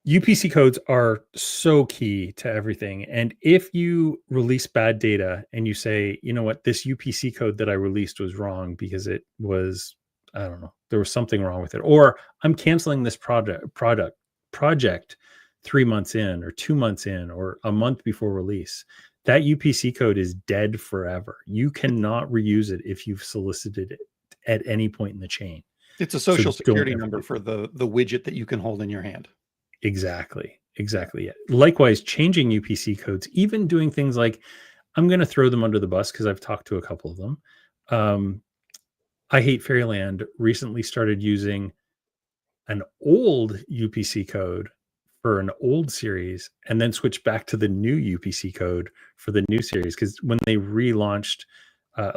UPC codes are so key to everything. And if you release bad data and you say, you know what, this UPC code that I released was wrong because it was I don't know, there was something wrong with it, or I'm canceling this project 3 months in, or 2 months in, or a month before release. That UPC code is dead forever. You cannot reuse it if you've solicited it at any point in the chain. It's a social So don't security ever number do for the widget that you can hold in your hand. Exactly. Yeah. Likewise, changing UPC codes, even doing things like, I'm going to throw them under the bus because I've talked to a couple of them. I Hate Fairyland recently started using an old UPC code for an old series and then switched back to the new UPC code for the new series. Because when they relaunched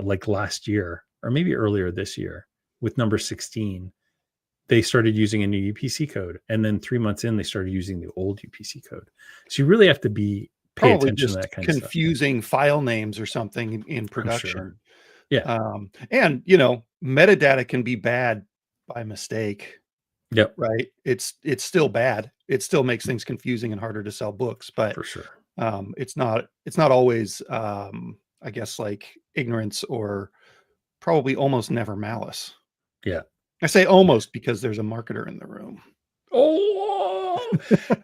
like last year, or maybe earlier this year with number 16, they started using a new UPC code. And then 3 months in, they started using the old UPC code. So you really have to pay Probably attention just to that kind of stuff. confusing file names or something in production. Sure. Yeah. And you know, metadata can be bad by mistake. Yep. Right. It's still bad. It still makes things confusing and harder to sell books, but For sure. it's not always I guess like ignorance, or probably almost never malice. Yeah. I say almost because there's a marketer in the room. Oh,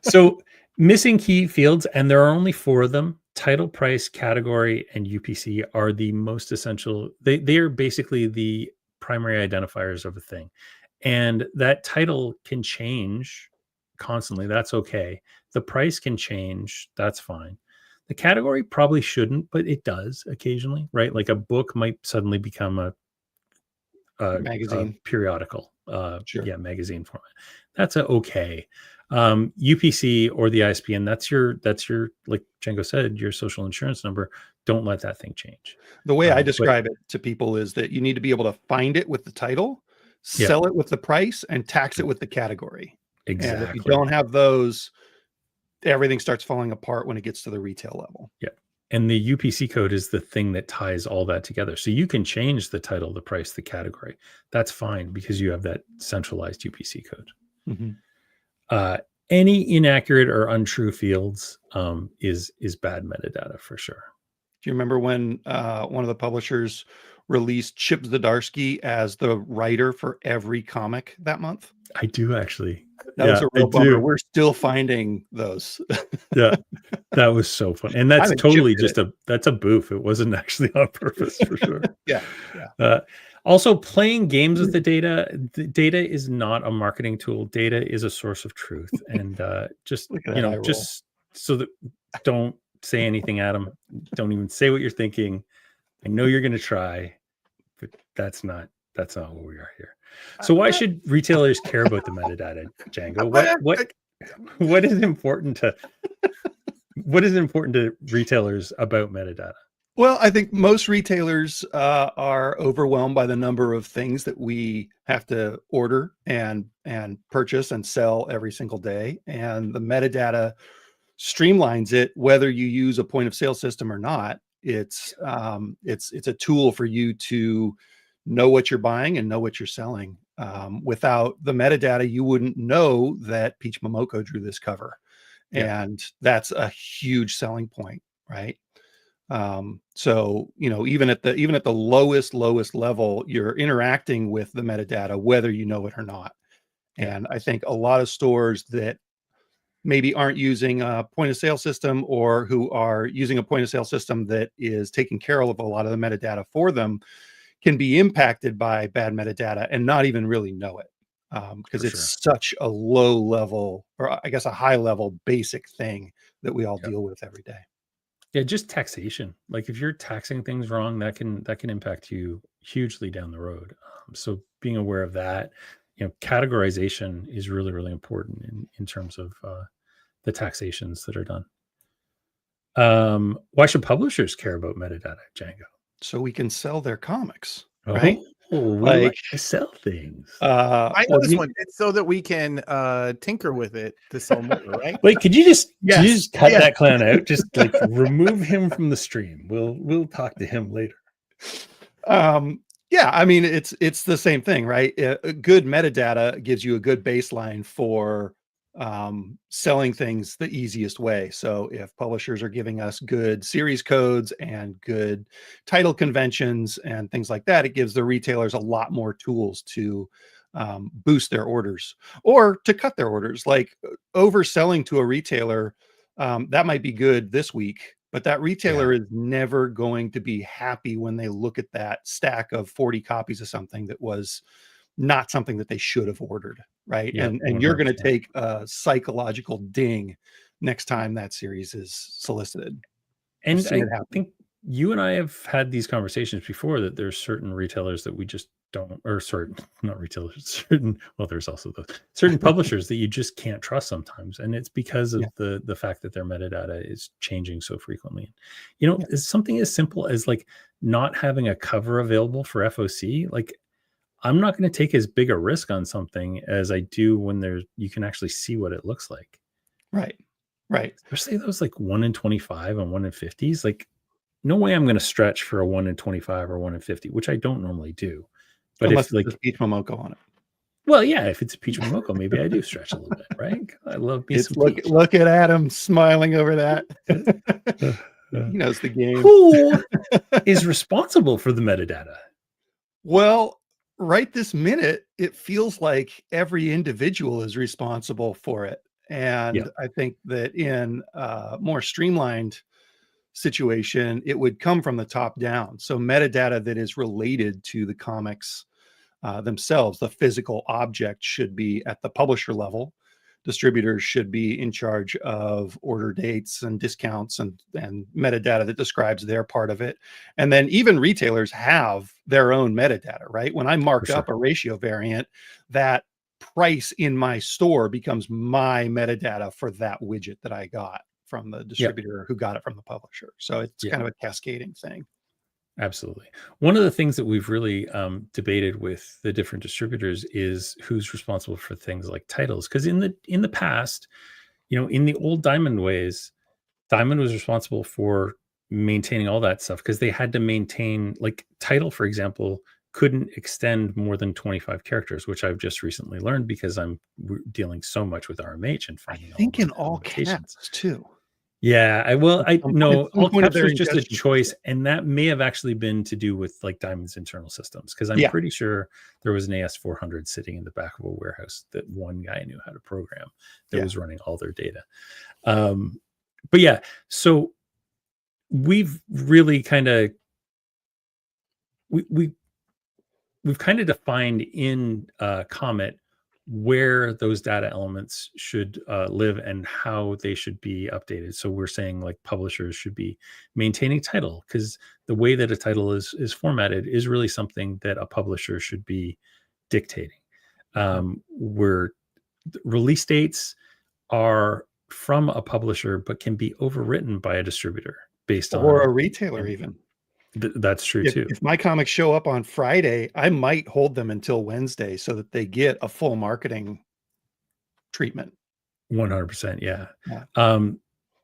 so missing key fields, and there are only 4 of them. Title, price, category, and UPC are the most essential. They are basically the primary identifiers of a thing. And that title can change constantly. That's okay. The price can change. That's fine. The category probably shouldn't, but it does occasionally, right? Like a book might suddenly become a Magazine. periodical, Sure. yeah, magazine format. That's okay. UPC or the ISBN, that's your, like Django said, your social insurance number. Don't let that thing change. The way I describe it to people is that you need to be able to find it with the title, sell it with the price, and tax it with the category. Exactly. And if you don't have those, everything starts falling apart when it gets to the retail level. Yeah. And the UPC code is the thing that ties all that together. So you can change the title, the price, the category. That's fine because you have that centralized UPC code. Mm-hmm. Any inaccurate or untrue fields is bad metadata for sure. Do you remember when one of the publishers released Chip Zdarsky as the writer for every comic that month? I do actually. That was a real bummer. We're still finding those. Yeah, that was so fun, and that's totally just that's a boof. It wasn't actually on purpose for sure. Yeah. Also, playing games with the data is not a marketing tool. Data is a source of truth, and just so that don't say anything, Adam. Don't even say what you're thinking. I know you're going to try, but that's not what we are here. So why should retailers care about the metadata, Django? What is important to retailers about metadata? Well, I think most retailers are overwhelmed by the number of things that we have to order and purchase and sell every single day, and the metadata streamlines it. Whether you use a point of sale system or not, it's a tool for you to know what you're buying and know what you're selling. Without the metadata, you wouldn't know that Peach Momoko drew this cover, and that's a huge selling point, right? So even at the lowest level, you're interacting with the metadata whether you know it or not. And I think a lot of stores that maybe aren't using a point of sale system, or who are using a point of sale system that is taking care of a lot of the metadata for them, can be impacted by bad metadata and not even really know it, because it's such a low level, or I guess a high level basic thing that we all deal with every day. Yeah, just taxation. Like if you're taxing things wrong, that can impact you hugely down the road. So being aware of that, categorization is really, really important in terms of the taxations that are done. Why should publishers care about metadata, Django? So we can sell their comics, right? Oh, we like to sell things. I know this one. It's so that we can tinker with it to sell more, right? Wait, could you just cut that clown out? Just like remove him from the stream. We'll talk to him later. Yeah, I mean it's the same thing, right? A good metadata gives you a good baseline for selling things the easiest way. So if publishers are giving us good series codes and good title conventions and things like that, it gives the retailers a lot more tools to boost their orders or to cut their orders. Like overselling to a retailer, that might be good this week, but that retailer is never going to be happy when they look at that stack of 40 copies of something that was not something that they should have ordered, right? Yeah, and you're going to 100%. take a psychological ding next time that series is solicited. I've And seen I it happen. think you and I have had these conversations before that there's certain retailers that we just don't, or certain, not retailers, certain, well, there's also those certain publishers that you just can't trust sometimes. And it's because of the fact that their metadata is changing so frequently. You know, it's something as simple as like not having a cover available for FOC. Like, I'm not going to take as big a risk on something as I do when you can actually see what it looks like. Right. Right. Especially those like 1 in 25 and 1 in 50s. Like, no way I'm going to stretch for a 1 in 25 or 1 in 50, which I don't normally do. But unless if like there's peach momoko on it. Well, yeah, if it's a peach momoko, maybe I do stretch a little bit, right? I love me some peach. Look at Adam smiling over that. He knows the game. Who is responsible for the metadata? Well, right this minute, it feels like every individual is responsible for it. And I think that in a more streamlined situation, it would come from the top down. So metadata that is related to the comics themselves, the physical object, should be at the publisher level. Distributors should be in charge of order dates and discounts and metadata that describes their part of it. And then even retailers have their own metadata, right? When I mark up a ratio variant, that price in my store becomes my metadata for that widget that I got from the distributor who got it from the publisher. So it's kind of a cascading thing. Absolutely. One of the things that we've really debated with the different distributors is who's responsible for things like titles. Because in the past, you know, in the old Diamond ways, Diamond was responsible for maintaining all that stuff because they had to maintain, like, title, for example, couldn't extend more than 25 characters, which I've just recently learned because I'm dealing so much with RMH and finding. I think in all caps too. Yeah, I know all caps was just a choice, process. and that may have actually been to do with like Diamond's internal systems, because I'm pretty sure there was an AS400 sitting in the back of a warehouse that one guy knew how to program that was running all their data. But yeah, so we've really kind of we've kind of defined in Comet where those data elements should live and how they should be updated. So we're saying like publishers should be maintaining title, because the way that a title is formatted is really something that a publisher should be dictating. Where release dates are from a publisher, but can be overwritten by a distributor based on, or a retailer even. That's true too. If my comics show up on Friday, I might hold them until Wednesday so that they get a full marketing treatment. 100%. Yeah.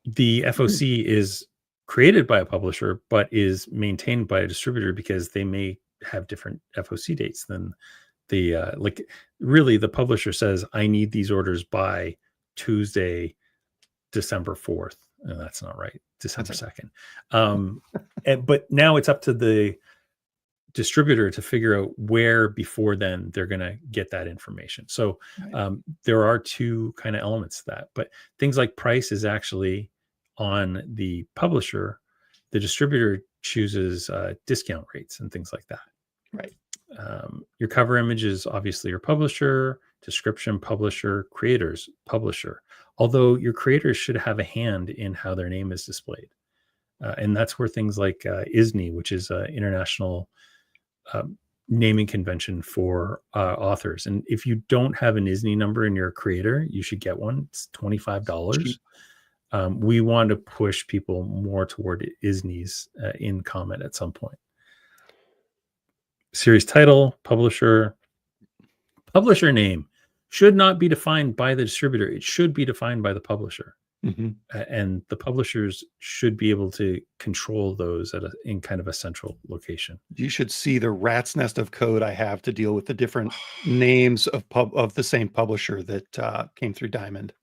The FOC is created by a publisher, but is maintained by a distributor because they may have different FOC dates than the, like, really the publisher says, I need these orders by Tuesday, December 4th. And that's not right. December 2nd. But now it's up to the distributor to figure out where before then they're going to get that information. So there are two kind of elements to that, but things like price is actually on the publisher. The distributor chooses discount rates and things like that. Right. Your cover image is obviously your publisher, description, publisher, creators, publisher. Although your creators should have a hand in how their name is displayed. And that's where things like ISNI, which is an international naming convention for authors. And if you don't have an ISNI number in your creator, you should get one. It's $25. We want to push people more toward ISNIs in Comet at some point. Series title, publisher name should not be defined by the distributor. It should be defined by the publisher. And the publishers should be able to control those in kind of a central location. You should see the rat's nest of code I have to deal with the different names of the same publisher that came through Diamond.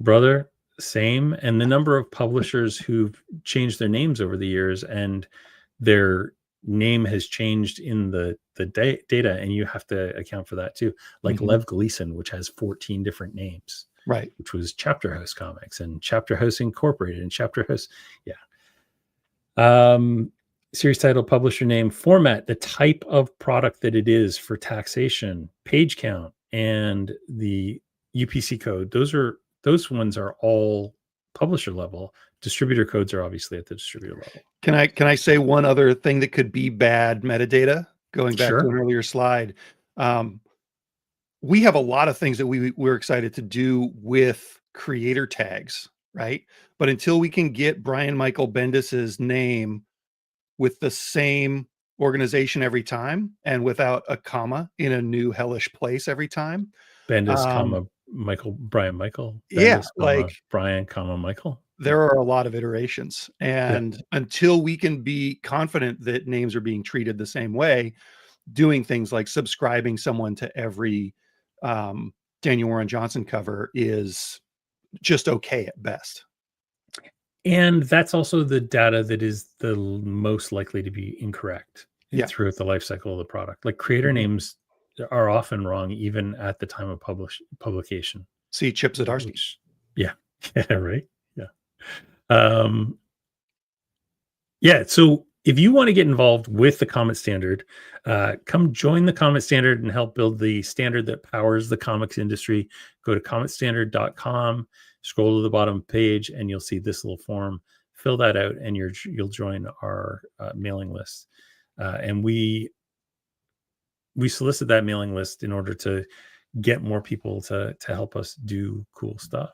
Brother, same. And the number of publishers who've changed their names over the years, and their name has changed in the data, and you have to account for that too. Like Lev Gleason, which has 14 different names. Right. Which was Chapter House Comics and Chapter House Incorporated and Chapter House. Yeah. Series title, publisher name, format, the type of product that it is for taxation, page count, and the UPC code. Those ones are all publisher level. Distributor codes are obviously at the distributor level. Can I say one other thing that could be bad metadata? Going back to an earlier slide. We have a lot of things that we're excited to do with creator tags, right? But until we can get Brian Michael Bendis's name with the same organization every time and without a comma in a new hellish place every time. Bendis, comma, Brian Michael. Bendis, like Brian, comma, Michael. There are a lot of iterations. And until we can be confident that names are being treated the same way, doing things like subscribing someone to every Daniel Warren Johnson cover is just okay at best. And that's also the data that is the most likely to be incorrect throughout the life cycle of the product. Like creator names are often wrong even at the time of publication. See Chip Zdarsky. Yeah. Yeah, right. Yeah. So if you want to get involved with the Comet Standard, come join the Comet Standard and help build the standard that powers the comics industry. Go to cometstandard.com, scroll to the bottom page, and you'll see this little form. Fill that out, and you'll join our mailing list. And we solicit that mailing list in order to get more people to help us do cool stuff.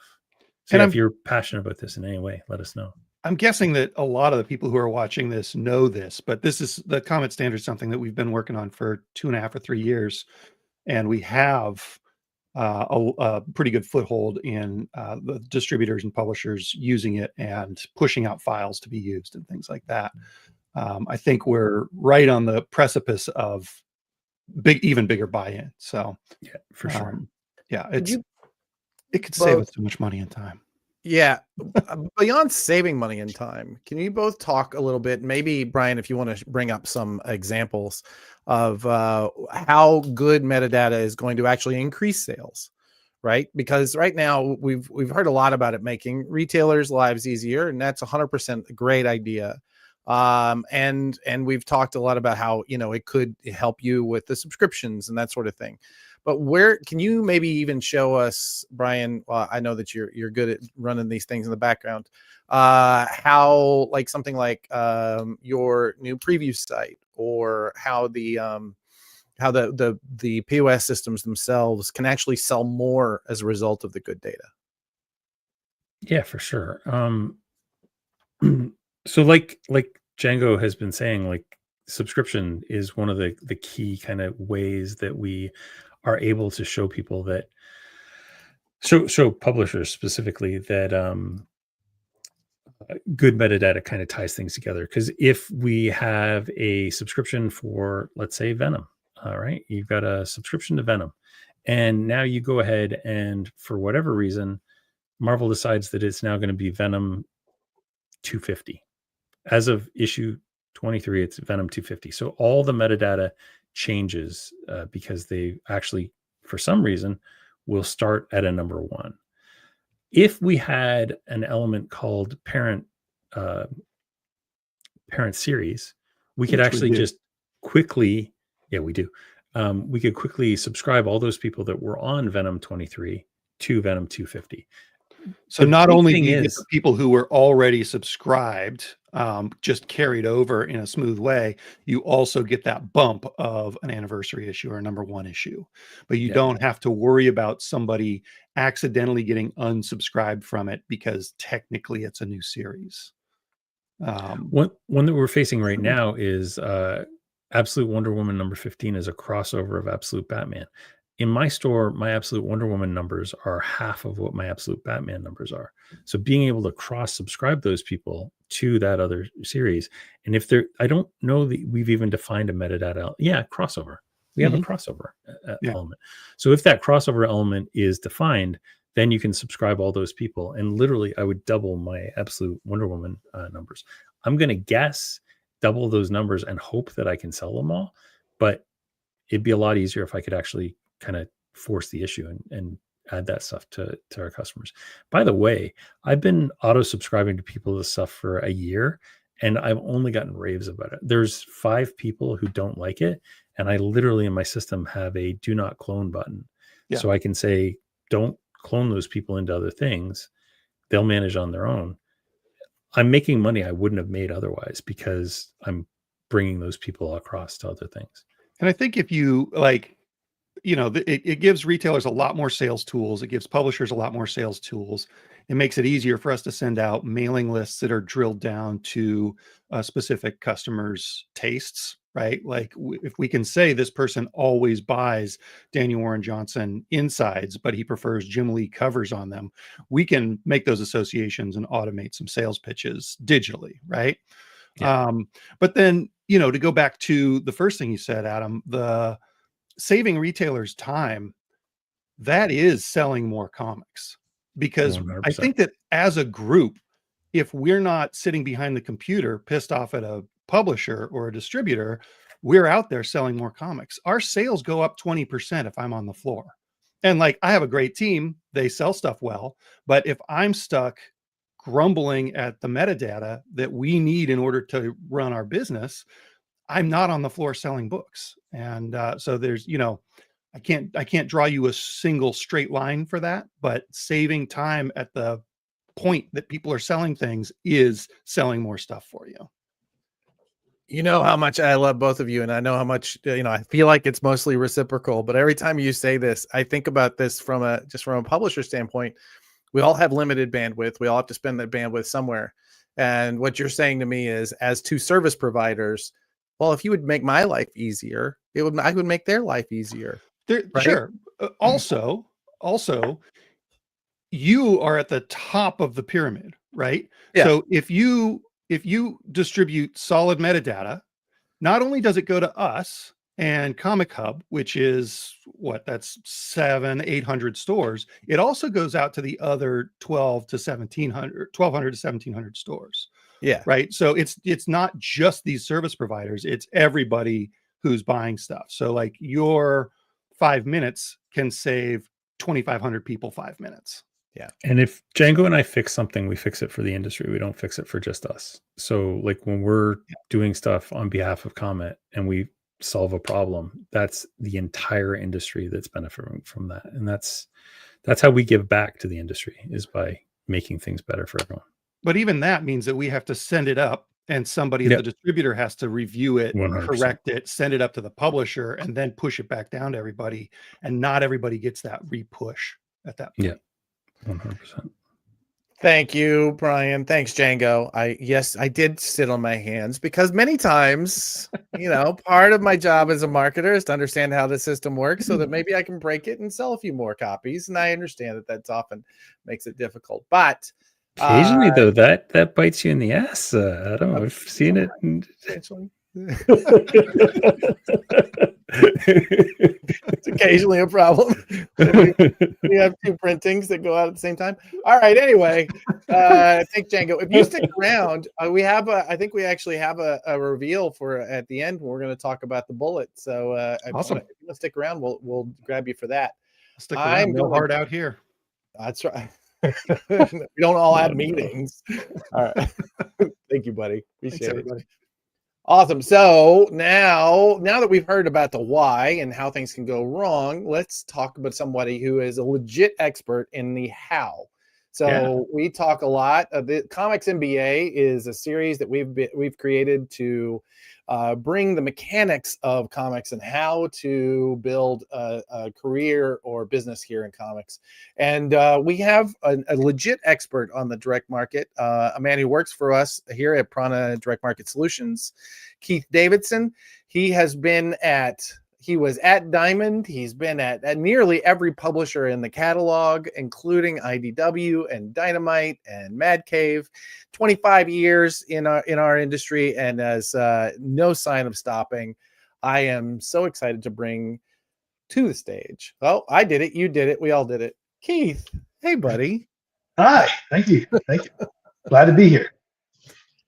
So if you're passionate about this in any way, let us know. I'm guessing that a lot of the people who are watching this know this, but this is the Comet Standard, something that we've been working on for 2.5 or 3 years. And we have a pretty good foothold in the distributors and publishers using it and pushing out files to be used and things like that. I think we're right on the precipice of even bigger buy-in. So yeah, for sure. It could save us so much money and time. Yeah. Beyond saving money and time, can you both talk a little bit, maybe Brian, if you want to bring up some examples of how good metadata is going to actually increase sales, right? Because right now we've heard a lot about it making retailers' lives easier, and that's 100% a great idea. And we've talked a lot about how, it could help you with the subscriptions and that sort of thing. But where can you maybe even show us, Brian? Well, I know that you're good at running these things in the background. How like something like your new preview site, or how the POS systems themselves can actually sell more as a result of the good data. Yeah, for sure. So like Django has been saying, like subscription is one of the key kind of ways that we are able to show people that show publishers specifically that good metadata kind of ties things together. Because if we have a subscription for, let's say, Venom, all right, you've got a subscription to Venom, and now you go ahead and for whatever reason, Marvel decides that it's now going to be Venom 250. As of issue 23, it's Venom 250. So all the metadata changes because they actually, for some reason, will start at a number 1. If we had an element called parent series, we could actually just quickly, we do. We could quickly subscribe all those people that were on Venom 23 to Venom 250. So not only do you get the people who were already subscribed just carried over in a smooth way, you also get that bump of an anniversary issue or a number 1 issue. But you don't have to worry about somebody accidentally getting unsubscribed from it because technically it's a new series. One that we're facing right now is Absolute Wonder Woman number 15 is a crossover of Absolute Batman. in my store, my absolute Wonder Woman numbers are half of what my absolute Batman numbers are. So being able to cross subscribe those people to that other series, and if they're, I don't know that we've even defined a metadata. Yeah, crossover. We have a crossover element. So if that crossover element is defined, then you can subscribe all those people. And literally, I would double my absolute Wonder Woman numbers. I'm going to guess double those numbers and hope that I can sell them all. But it'd be a lot easier if I could actually kind of force the issue and add that stuff to our customers. By the way, I've been auto subscribing to people this stuff for a year, and I've only gotten raves about it. There's 5 people who don't like it, and I literally in my system have a do not clone button. So I can say, don't clone those people into other things. They'll manage on their own. I'm making money I wouldn't have made otherwise because I'm bringing those people across to other things. And I think if you like, it gives retailers a lot more sales tools. It gives publishers a lot more sales tools. It makes it easier for us to send out mailing lists that are drilled down to specific customers' tastes, right? Like if we can say this person always buys Daniel Warren Johnson insides, but he prefers Jim Lee covers on them, we can make those associations and automate some sales pitches digitally, right? Yeah. But then, to go back to the first thing you said, Adam, the saving retailers time, that is selling more comics. Because 100%. I think that as a group, if we're not sitting behind the computer pissed off at a publisher or a distributor, we're out there selling more comics. Our sales go up 20% if I'm on the floor. And like, I have a great team, they sell stuff well, but if I'm stuck grumbling at the metadata that we need in order to run our business, I'm not on the floor selling books. And so there's, I can't draw you a single straight line for that, but saving time at the point that people are selling things is selling more stuff for you. You know how much I love both of you, and I know how much, I feel like it's mostly reciprocal, but every time you say this, I think about this from a publisher standpoint. We all have limited bandwidth. We all have to spend that bandwidth somewhere. And what you're saying to me is, as 2 service providers, well, if you would make my life easier, I would make their life easier. Right? Sure. Also, you are at the top of the pyramid, right? Yeah. So if you distribute solid metadata, not only does it go to us and Comic Hub, which is that's 700-800 stores, it also goes out to the other 1200 to 1700 stores. Yeah. Right. So it's not just these service providers, it's everybody who's buying stuff. So like your 5 minutes can save 2,500 people 5 minutes. Yeah. And if Django and I fix something, we fix it for the industry. We don't fix it for just us. So like when we're doing stuff on behalf of Comet and we solve a problem, that's the entire industry that's benefiting from that. And that's how we give back to the industry, is by making things better for everyone. But even that means that we have to send it up, and somebody at the distributor has to review it, 100%. Correct it, send it up to the publisher, and then push it back down to everybody. And not everybody gets that re-push at that point. Yeah, 100%. Thank you, Brian. Thanks, Django. I did sit on my hands because many times, part of my job as a marketer is to understand how the system works so that maybe I can break it and sell a few more copies. And I understand that that's often makes it difficult. But occasionally, though, that bites you in the ass. I don't know. I've seen it. It's occasionally a problem. We have 2 printings that go out at the same time. All right. Anyway, I think Django, if you stick around, I think we actually have a reveal for at the end when we're going to talk about the bullet. So awesome. If you want to stick around, we'll grab you for that. Stick around. No hard out here. That's right. We don't all have meetings. All right. Thank you, buddy. Appreciate it. Awesome. So now that we've heard about the why and how things can go wrong, let's talk about somebody who is a legit expert in the how. So we talk a lot. The Comics MBA is a series that we've created to bring the mechanics of comics and how to build a career or business here in comics. And we have a legit expert on the direct market, a man who works for us here at Prana Direct Market Solutions, Keith Davidsen. He has been at He was at Diamond. He's been at nearly every publisher in the catalog, including IDW and Dynamite and Mad Cave. 25 years in our industry, and has no sign of stopping. I am so excited to bring to the stage. Oh, I did it. You did it. We all did it. Keith, hey, buddy. Hi, thank you. Thank you. Glad to be here.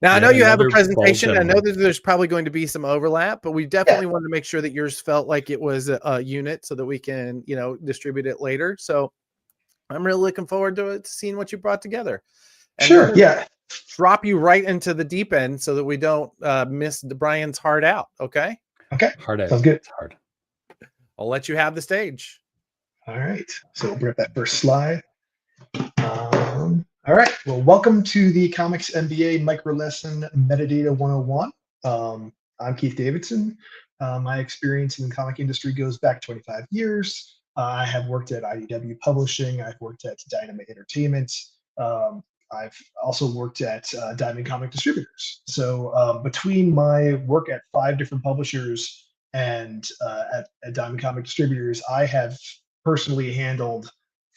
Now, I Yet know you have a another bald presentation. I know gentleman. that there's probably going to be some overlap, but we definitely wanted to make sure that yours felt like it was a unit so that we can, distribute it later. So I'm really looking forward to seeing what you brought together. And Sure. Yeah. drop you right into the deep end so that we don't miss Brian's heart out. Okay. Okay. Hard out. Sounds good. It's hard. I'll let you have the stage. All right. So we'll bring up that first slide. All right. Well, welcome to the Comics MBA Micro Lesson Metadata 101. I'm Keith Davidsen. My experience in the comic industry goes back 25 years. I have worked at IDW Publishing. I've worked at Dynamite Entertainment. I've also worked at Diamond Comic Distributors. So between my work at 5 different publishers and at Diamond Comic Distributors, I have personally handled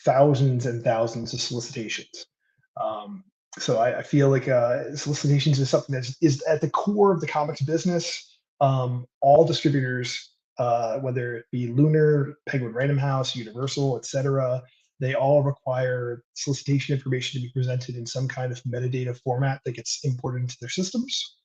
thousands and thousands of solicitations. So I feel like solicitations is something that is at the core of the comics business. All distributors, whether it be Lunar, Penguin Random House, Universal, etc., they all require solicitation information to be presented in some kind of metadata format that gets imported into their systems.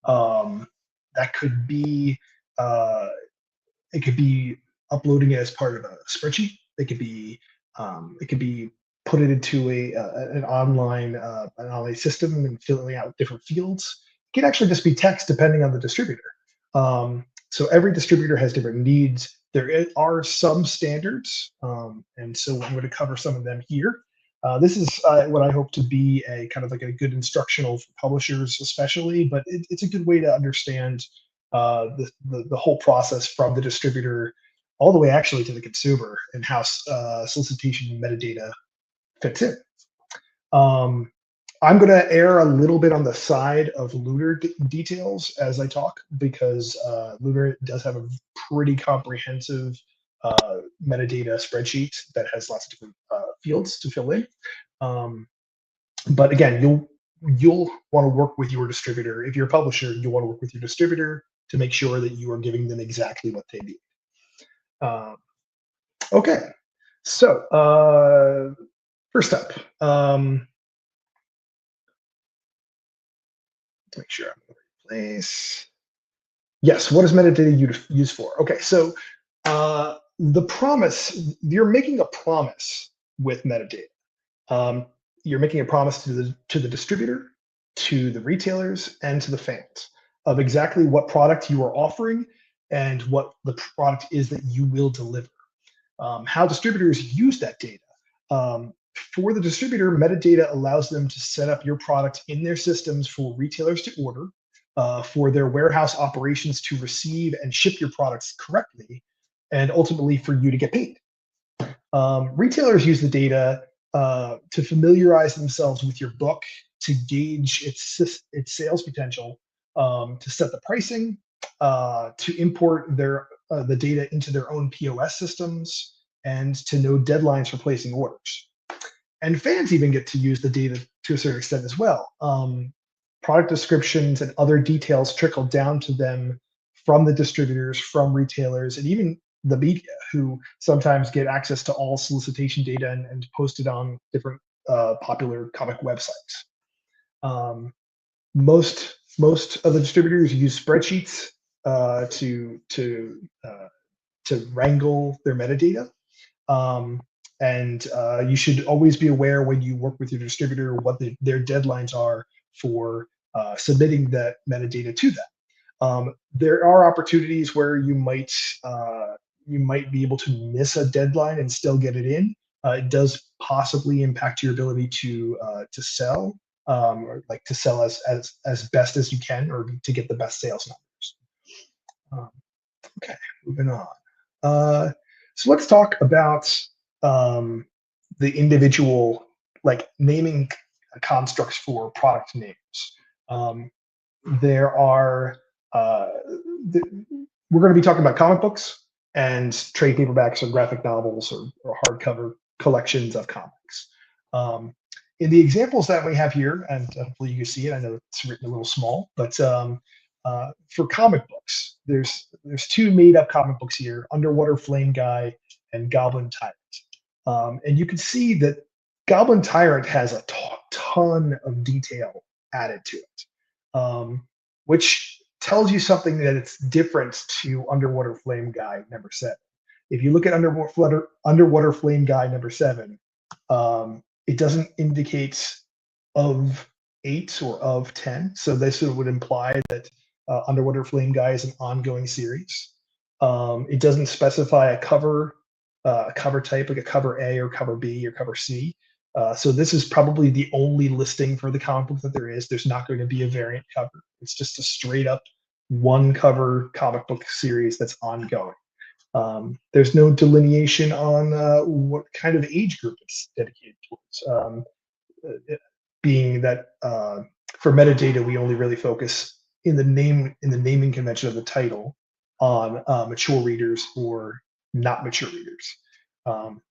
That could be it could be uploading it as part of a spreadsheet. It could be put it into an online system and filling out different fields. It can actually just be text depending on the distributor. So every distributor has different needs. There are some standards, and so I'm going to cover some of them here. This is what I hope to be a kind of like a good instructional for publishers especially, but it's a good way to understand the whole process from the distributor all the way actually to the consumer and how solicitation metadata fits in. I'm going to err a little bit on the side of Lunar details as I talk, because Lunar does have a pretty comprehensive metadata spreadsheet that has lots of different fields to fill in. But again, you'll want to work with your distributor. If you're a publisher, you'll want to work with your distributor to make sure that you are giving them exactly what they need. Okay, so first up, make sure I'm in the right place. Yes, what is metadata used for? Okay, so the promise, you're making a promise with metadata. You're making a promise to the distributor, to the retailers, and to the fans of exactly what product you are offering and what the product is that you will deliver. How distributors use that data. For the distributor, metadata allows them to set up your product in their systems for retailers to order, for their warehouse operations to receive and ship your products correctly, and ultimately for you to get paid. Retailers use the data to familiarize themselves with your book, to gauge its sales potential, to set the pricing, to import the data into their own POS systems, and to know deadlines for placing orders. And fans even get to use the data to a certain extent as well. Product descriptions and other details trickle down to them from the distributors, from retailers, and even the media, who sometimes get access to all solicitation data and post it on different popular comic websites. Most of the distributors use spreadsheets to wrangle their metadata. And you should always be aware when you work with your distributor what their deadlines are for submitting that metadata to them. There are opportunities where you might be able to miss a deadline and still get it in. It does possibly impact your ability to sell, or like to sell as best as you can, or to get the best sales numbers. Okay, moving on. So let's talk about the individual, like, naming constructs for product names. There are we're going to be talking about comic books. and trade paperbacks or graphic novels or hardcover collections of comics. In the examples that we have here, and hopefully you can see it, I know it's written a little small, but for comic books, there's two made-up comic books here: Underwater Flame Guy and Goblin Tyrant. And you can see that Goblin Tyrant has a ton of detail added to it, which tells you something that it's different to Underwater Flame Guy number 7. If you look at Underwater Flame Guy number 7, it doesn't indicate of 8 or of 10. So this would imply that Underwater Flame Guy is an ongoing series. It doesn't specify a cover type, like a cover A or cover B or cover C. So this is probably the only listing for the comic book that there is. There's not going to be a variant cover. It's just a straight up one cover comic book series that's ongoing. There's no delineation on what kind of age group it's dedicated towards. Being that for metadata, we only really focus in the naming convention of the title on mature readers or not mature readers.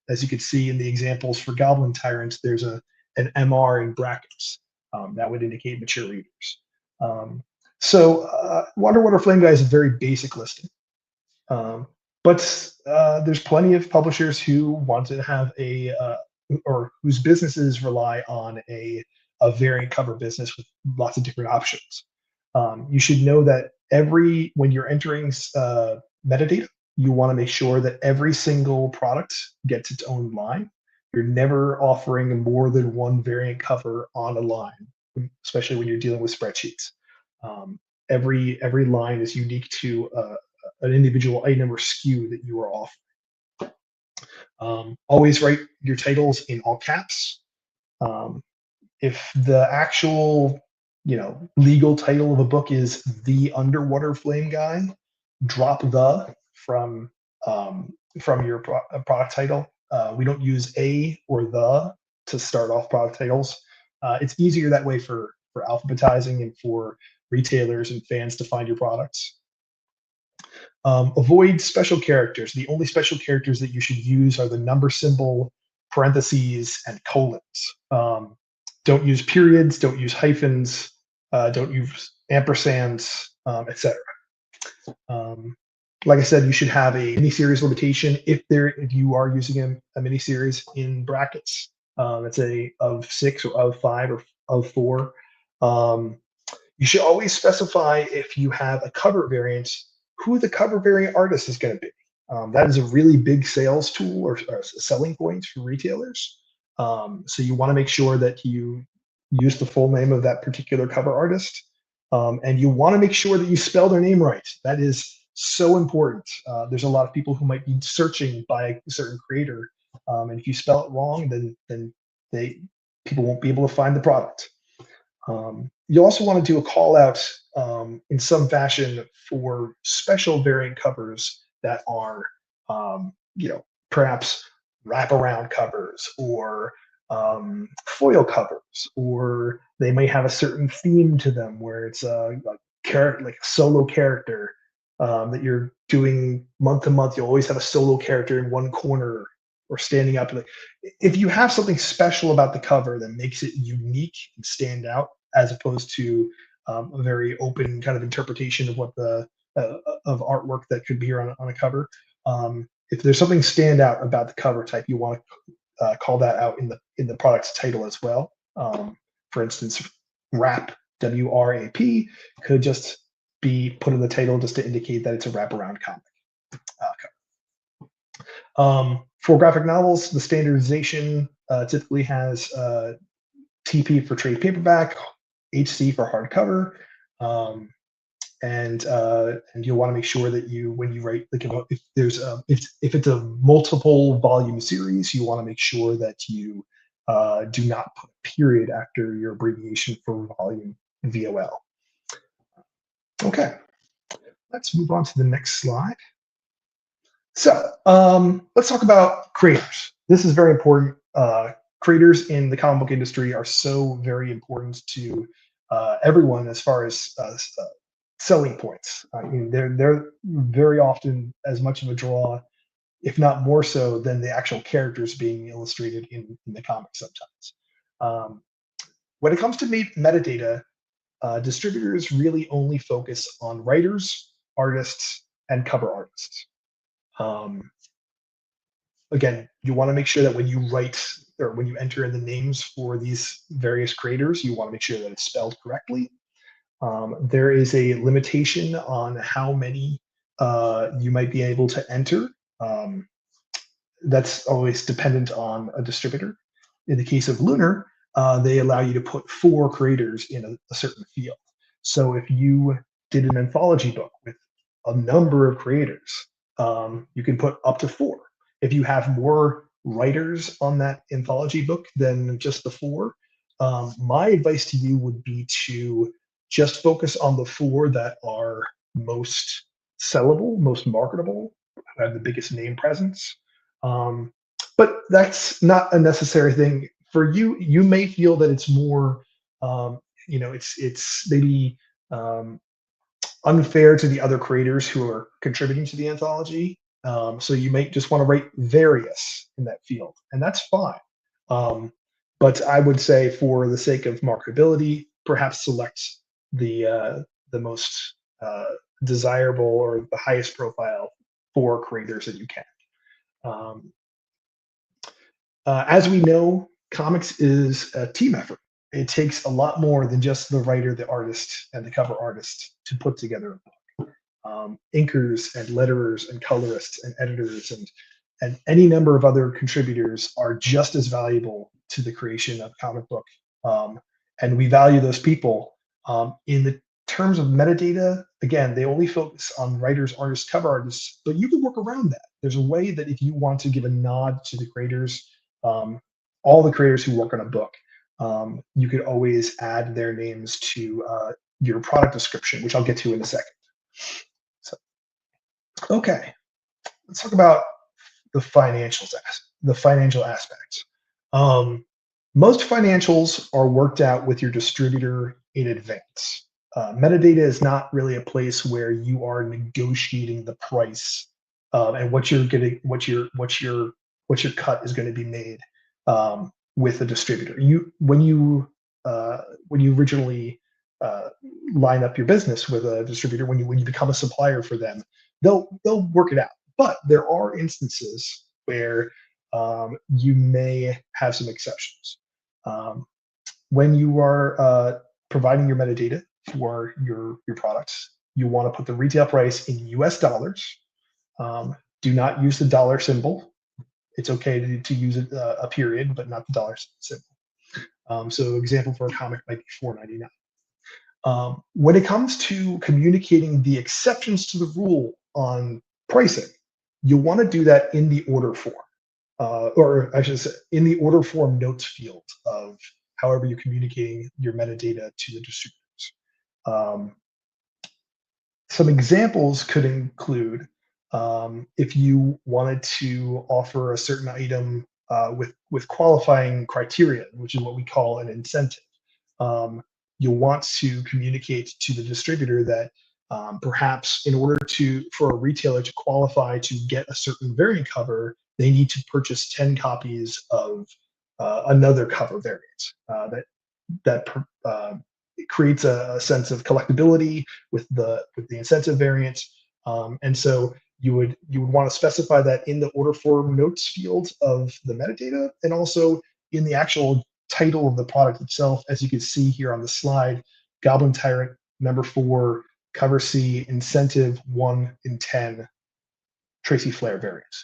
As you can see in the examples for Goblin Tyrant, there's an MR in brackets that would indicate mature readers. So Underwater Flame Guy is a very basic listing. But there's plenty of publishers who want to have or whose businesses rely on a variant cover business with lots of different options. You should know that when you're entering metadata, you want to make sure that every single product gets its own line. You're never offering more than one variant cover on a line, especially when you're dealing with spreadsheets. Every line is unique to an individual item or SKU that you are offering. Always write your titles in all caps. If the actual, legal title of a book is The Underwater Flame Guy, drop the from your product title. We don't use a or the to start off product titles. It's easier that way for alphabetizing and for retailers and fans to find your products. Avoid special characters. The only special characters that you should use are the number symbol, parentheses, and colons. Don't use periods, don't use hyphens, don't use ampersands, etc. Like I said, you should have a mini-series limitation if you are using a mini-series in brackets. Let's say of 6 or of 5 or of 4. You should always specify, if you have a cover variant, who the cover variant artist is going to be. That is a really big sales tool or selling point for retailers. So you want to make sure that you use the full name of that particular cover artist. And you want to make sure that you spell their name right. That is so important. There's a lot of people who might be searching by a certain creator. And if you spell it wrong, then people won't be able to find the product. You also want to do a call out in some fashion for special variant covers that are, perhaps wraparound covers or foil covers, or they may have a certain theme to them where it's a solo character that you're doing month to month. You'll always have a solo character in one corner or standing up. If you have something special about the cover that makes it unique and stand out, as opposed to a very open kind of interpretation of what of artwork that could be here on a cover. If there's something stand out about the cover type, you want to call that out in the product's title as well. For instance, wrap, WRAP, could just be put in the title just to indicate that it's a wraparound comic cover. For graphic novels, the standardization typically has TP for trade paperback, HC for hardcover, and you'll want to make sure that when you write, if it's a multiple volume series, you want to make sure that you do not put a period after your abbreviation for volume VOL. Okay, let's move on to the next slide. So let's talk about creators. This is very important. Creators in the comic book industry are so very important to everyone as far as selling points. I mean, they're very often as much of a draw, if not more so, than the actual characters being illustrated in the comics sometimes. When it comes to metadata, distributors really only focus on writers, artists, and cover artists. Again, you want to make sure that when you write or when you enter in the names for these various creators, you want to make sure that it's spelled correctly. There is a limitation on how many you might be able to enter. That's always dependent on a distributor. In the case of Lunar, they allow you to put 4 creators in a certain field. So if you did an anthology book with a number of creators, you can put up to 4. If you have more writers on that anthology book than just the 4, my advice to you would be to just focus on the 4 that are most sellable, most marketable, have the biggest name presence. But that's not a necessary thing for you. You may feel that it's more, it's maybe unfair to the other creators who are contributing to the anthology. So you might just want to write various in that field, and that's fine. But I would say, for the sake of marketability, perhaps select the most desirable or the highest profile 4 creators that you can. As we know, comics is a team effort. It takes a lot more than just the writer, the artist, and the cover artist to put together a book. Inkers and letterers and colorists and editors and any number of other contributors are just as valuable to the creation of a comic book. And we value those people. In the terms of metadata, again, they only focus on writers, artists, cover artists, but you can work around that. There's a way that if you want to give a nod to the creators, all the creators who work on a book, you could always add their names to your product description, which I'll get to in a second. So, okay, let's talk about the financial aspects. Most financials are worked out with your distributor in advance. Metadata is not really a place where you are negotiating the price and what your cut is going to be made with a distributor. When you originally line up your business with a distributor, when you become a supplier for them, they'll work it out. But there are instances where you may have some exceptions. When you are providing your metadata for your products, you want to put the retail price in US dollars. Do not use the dollar symbol. It's okay to use a period, but not the dollar symbol. So example for a comic might be $4.99. When it comes to communicating the exceptions to the rule on pricing, you want to do that in the order form, or I should say in the order form notes field of however you're communicating your metadata to the distributors. Some examples could include if you wanted to offer a certain item with qualifying criteria, which is what we call an incentive. You'll want to communicate to the distributor that perhaps in order for a retailer to qualify to get a certain variant cover, they need to purchase 10 copies of another cover variant. That it creates a sense of collectability with the incentive variant, and so you would want to specify that in the order form notes field of the metadata, and also in the actual title of the product itself. As you can see here on the slide, Goblin Tyrant number 4, cover C, incentive 1 in 10, Tracy Flair variant.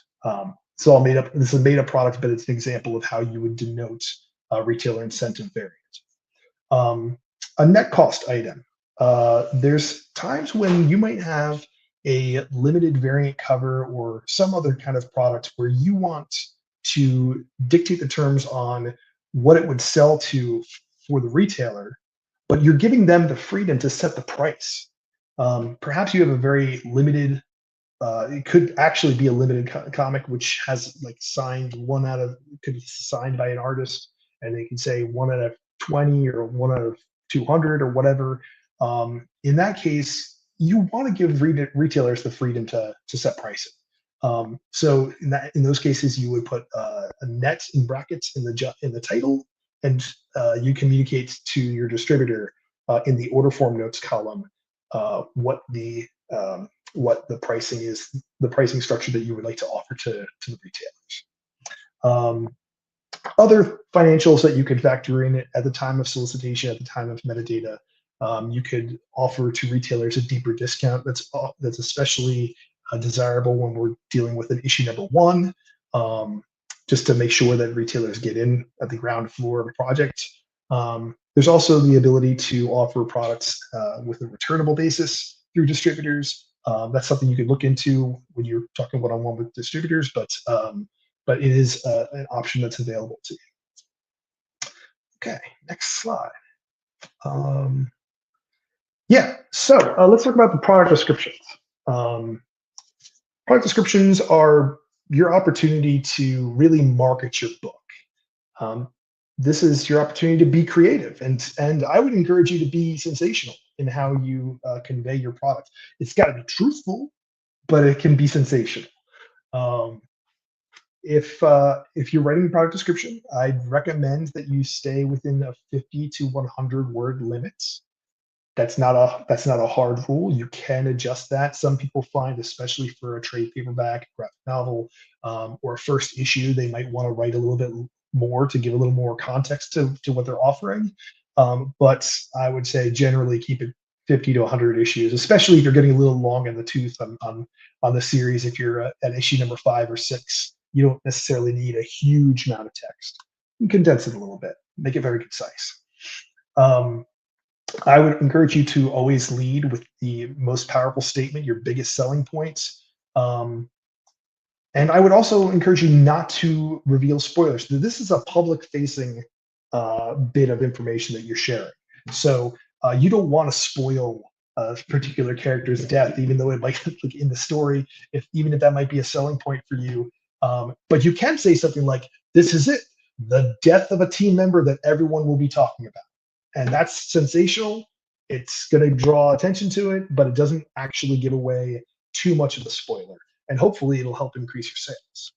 It's all made up. This is a made up product, but it's an example of how you would denote a retailer incentive variant. A net cost item. There's times when you might have a limited variant cover or some other kind of product where you want to dictate the terms on what it would sell to for the retailer, but you're giving them the freedom to set the price. Perhaps you have a very limited, it could actually be a limited comic which has like could be signed by an artist, and they can say 1 out of 20 or 1 out of 200 or whatever. In that case, you want to give retailers the freedom to set pricing. So in those cases, you would put a net in brackets in the title, and you communicate to your distributor in the order form notes column what the pricing is, the pricing structure that you would like to offer to the retailers. Other financials that you could factor in at the time of solicitation, at the time of metadata, you could offer to retailers a deeper discount. That's especially desirable when we're dealing with an issue number one, just to make sure that retailers get in at the ground floor of a project. There's also the ability to offer products with a returnable basis through distributors. That's something you could look into when you're talking one-on-one with distributors, but it is an option that's available to you. Okay, next slide. Yeah, so let's talk about the product descriptions. Product descriptions are your opportunity to really market your book. This is your opportunity to be creative, and I would encourage you to be sensational in how you convey your product. It's got to be truthful, but it can be sensational. If you're writing a product description, I'd recommend that you stay within a 50 to 100 word limits. That's not a hard rule. You can adjust that. Some people find, especially for a trade paperback, graphic novel, or a first issue, they might want to write a little bit more to give a little more context to what they're offering. But I would say generally keep it 50 to 100 issues, especially if you're getting a little long in the tooth on the series. If you're at issue number 5 or 6, you don't necessarily need a huge amount of text. You can condense it a little bit, make it very concise. I would encourage you to always lead with the most powerful statement, your biggest selling points. And I would also encourage you not to reveal spoilers. This is a public-facing bit of information that you're sharing. So you don't want to spoil a particular character's death, even though it might like in the story, even if that might be a selling point for you. But you can say something like, "This is it, the death of a team member that everyone will be talking about." And that's sensational. It's going to draw attention to it, but it doesn't actually give away too much of the spoiler. And hopefully it'll help increase your sales.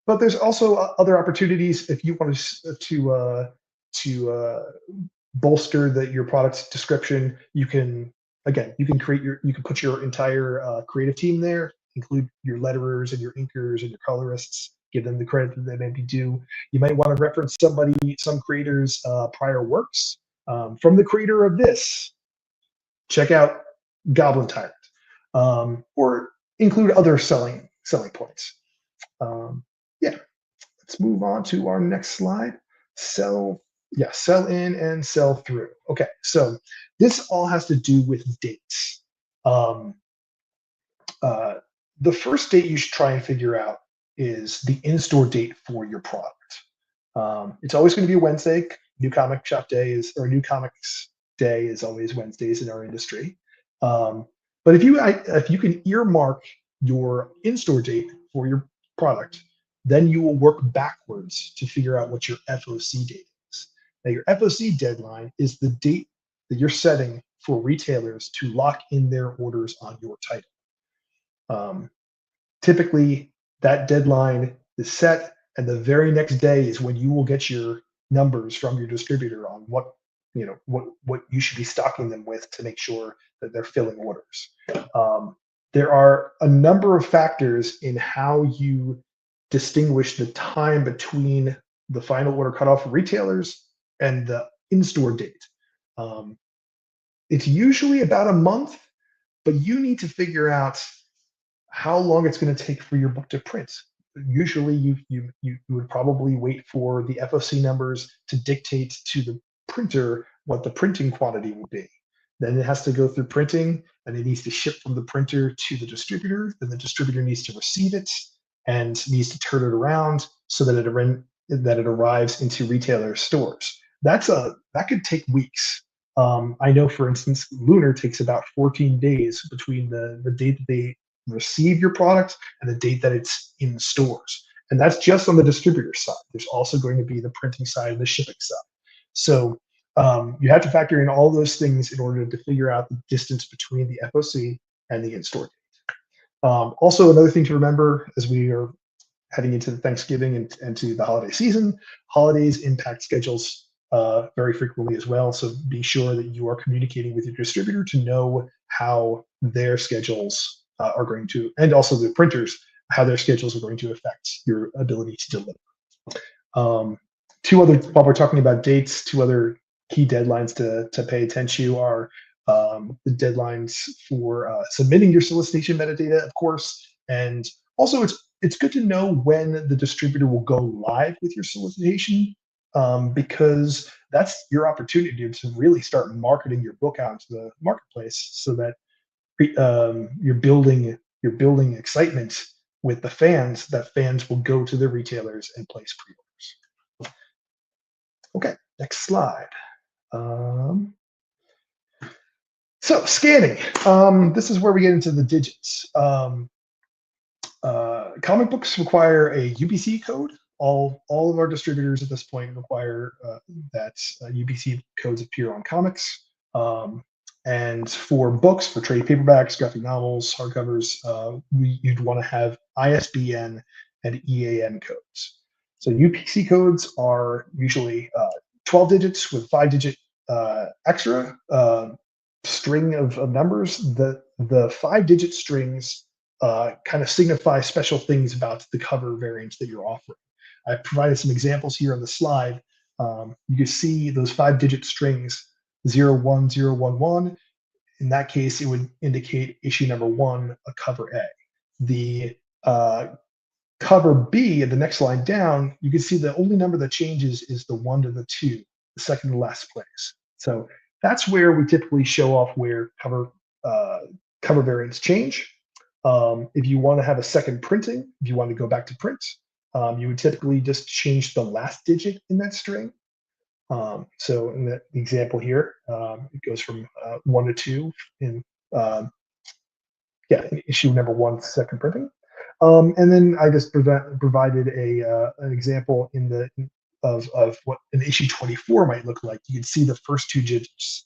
But there's also other opportunities if you want to bolster your product's description. You can put your entire creative team there, include your letterers and your inkers and your colorists. Give them the credit that they may be due. You might want to reference some creator's prior works. From the creator of this, check out Goblin Tyrant, or include other selling points. Yeah, let's move on to our next slide. Sell in and sell through. Okay, so this all has to do with dates. The first date you should try and figure out is the in-store date for your product. It's always going to be a Wednesday. New Comics Day is always Wednesdays in our industry. But if you can earmark your in-store date for your product, then you will work backwards to figure out what your FOC date is. Now, your FOC deadline is the date that you're setting for retailers to lock in their orders on your title. Typically, that deadline is set, and the very next day is when you will get your numbers from your distributor on what you should be stocking them with to make sure that they're filling orders. There are a number of factors in how you distinguish the time between the final order cutoff for retailers and the in-store date. It's usually about a month, but you need to figure out how long it's going to take for your book to print. Usually you would probably wait for the FOC numbers to dictate to the printer what the printing quantity will be. Then it has to go through printing, and it needs to ship from the printer to the distributor. Then the distributor needs to receive it and needs to turn it around so that it arrives into retailer stores. That could take weeks. I know, for instance, Lunar takes about 14 days between the date that they receive your product and the date that it's in stores. And that's just on the distributor side. There's also going to be the printing side and the shipping side. So You have to factor in all those things in order to figure out the distance between the FOC and the in-store date. Also, another thing to remember as we are heading into Thanksgiving and to the holiday season, holidays impact schedules very frequently as well. So be sure that you are communicating with your distributor to know how their schedules are going to, and also the printers, how their schedules are going to affect your ability to deliver. While we're talking about dates, two other key deadlines to pay attention to are the deadlines for submitting your solicitation metadata, of course, and also it's good to know when the distributor will go live with your solicitation, because that's your opportunity to really start marketing your book out into the marketplace, so that you're building excitement with the fans, that fans will go to the retailers and place pre-orders. Okay, next slide. So scanning. This is where we get into the digits. Comic books require a UPC code. All of our distributors at this point require that UPC codes appear on comics. And for books, for trade paperbacks, graphic novels, hardcovers, you'd want to have ISBN and EAN codes. So UPC codes are usually 12 digits with 5-digit extra string of numbers. The 5-digit strings kind of signify special things about the cover variants that you're offering. I provided some examples here on the slide. You can see those 5-digit strings, 01011. In that case, it would indicate issue number 1, a cover A. The cover B, the next line down, you can see the only number that changes is the 1 to the 2, the second to last place. So that's where we typically show off where cover variants change. If you want to have a second printing, if you want to go back to print, you would typically just change the last digit in that string. So in the example here, it goes from 1 to 2 in issue number 1, second printing. And then I just provided an example of what an issue 24 might look like. You can see the first 2 digits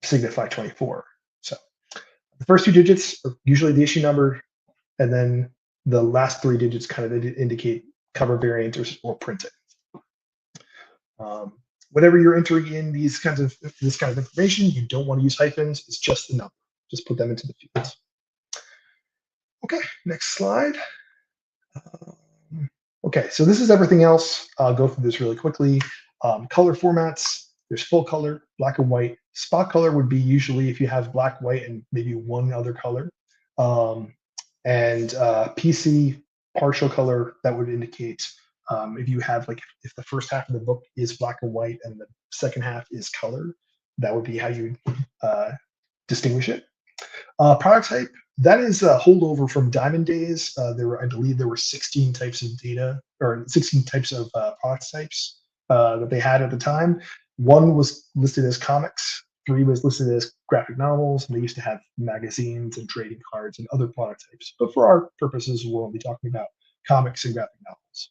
signify 24. So the first 2 digits are usually the issue number, and then the last 3 digits kind of indicate cover variant or printing. Whenever you're entering in this kind of information, you don't want to use hyphens. It's just the number. Just put them into the fields. Okay, next slide. Okay, so this is everything else. I'll go through this really quickly. Color formats. There's full color, black and white. Spot color would be usually if you have black, white, and maybe one other color. And PC partial color, that would indicate if you have, like, if the first half of the book is black and white and the second half is color, that would be how you distinguish it. Product type, that is a holdover from Diamond days. I believe there were 16 types of data, or 16 types of product types that they had at the time. 1 was listed as comics, 3 was listed as graphic novels, and they used to have magazines and trading cards and other product types. But for our purposes, we'll only be talking about comics and graphic novels.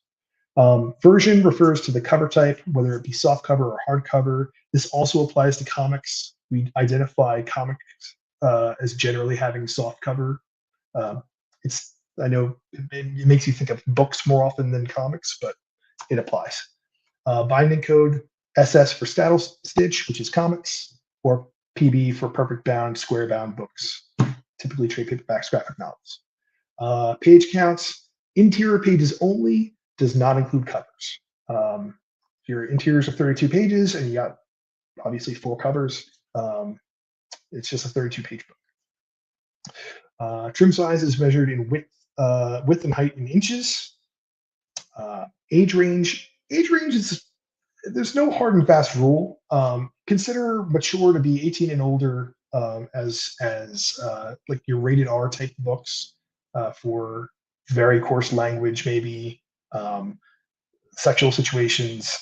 Version refers to the cover type, whether it be soft cover or hard cover. This also applies to comics. We identify comics as generally having soft cover. I know it makes you think of books more often than comics, but it applies. Binding code, SS for Staddle Stitch, which is comics, or PB for perfect bound, square bound books, typically trade paperbacks, graphic novels. Page counts, interior pages only, does not include covers. Your interiors are 32 pages and you got obviously 4 covers. It's just a 32-page book. Trim size is measured in width and height in inches. Age range is, there's no hard and fast rule. Consider mature to be 18 and older as like your rated R type books for very coarse language, maybe sexual situations,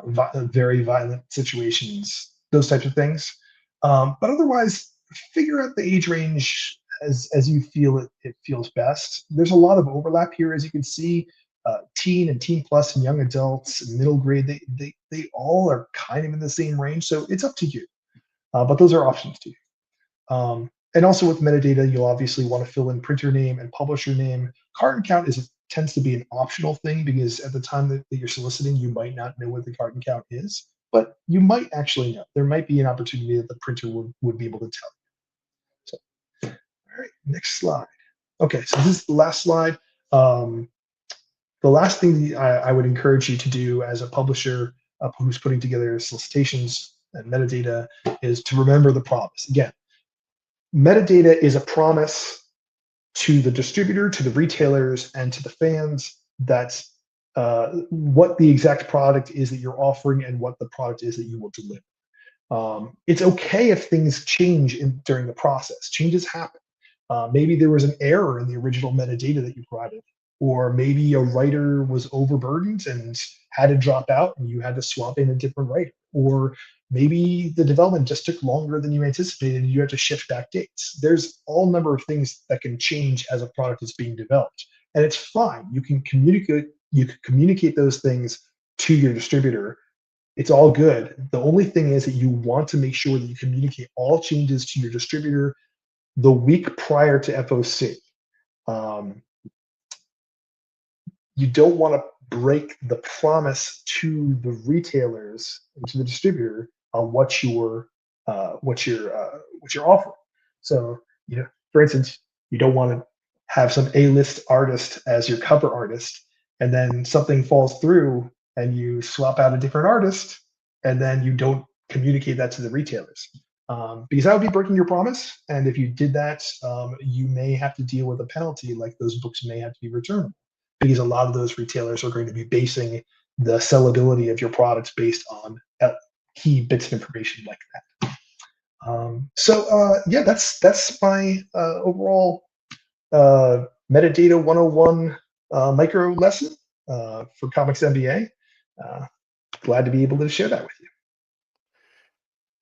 very violent situations, those types of things. But otherwise, figure out the age range as you feel it feels best. There's a lot of overlap here, as you can see. teen and teen plus and young adults, middle grade, they all are kind of in the same range. So it's up to you. But those are options to you. And also with metadata, you'll obviously want to fill in printer name and publisher name. Carton count tends to be an optional thing because at the time that you're soliciting, you might not know what the carton count is, but you might actually know. There might be an opportunity that the printer would be able to tell you. So, all right, next slide. Okay, so this is the last slide. The last thing I would encourage you to do as a publisher who's putting together solicitations and metadata is to remember the promise. Again, metadata is a promise to the distributor, to the retailers, and to the fans that's what the exact product is that you're offering and what the product is that you will deliver. It's okay if things change during the process. Changes happen. Maybe there was an error in the original metadata that you provided, or maybe a writer was overburdened and had to drop out and you had to swap in a different writer, or maybe the development just took longer than you anticipated and you have to shift back dates. There's all number of things that can change as a product is being developed, and it's fine. You can communicate those things to your distributor. It's all good. The only thing is that you want to make sure that you communicate all changes to your distributor the week prior to FOC. You don't want to break the promise to the retailers and to the distributor on what you're offering. So, for instance, you don't want to have some A-list artist as your cover artist, and then something falls through and you swap out a different artist, and then you don't communicate that to the retailers. Because that would be breaking your promise. And if you did that, you may have to deal with a penalty, like those books may have to be returned, because a lot of those retailers are going to be basing the sellability of your products based on key bits of information like that. Yeah, that's my overall metadata 101 micro lesson for Comics MBA. Glad to be able to share that with you.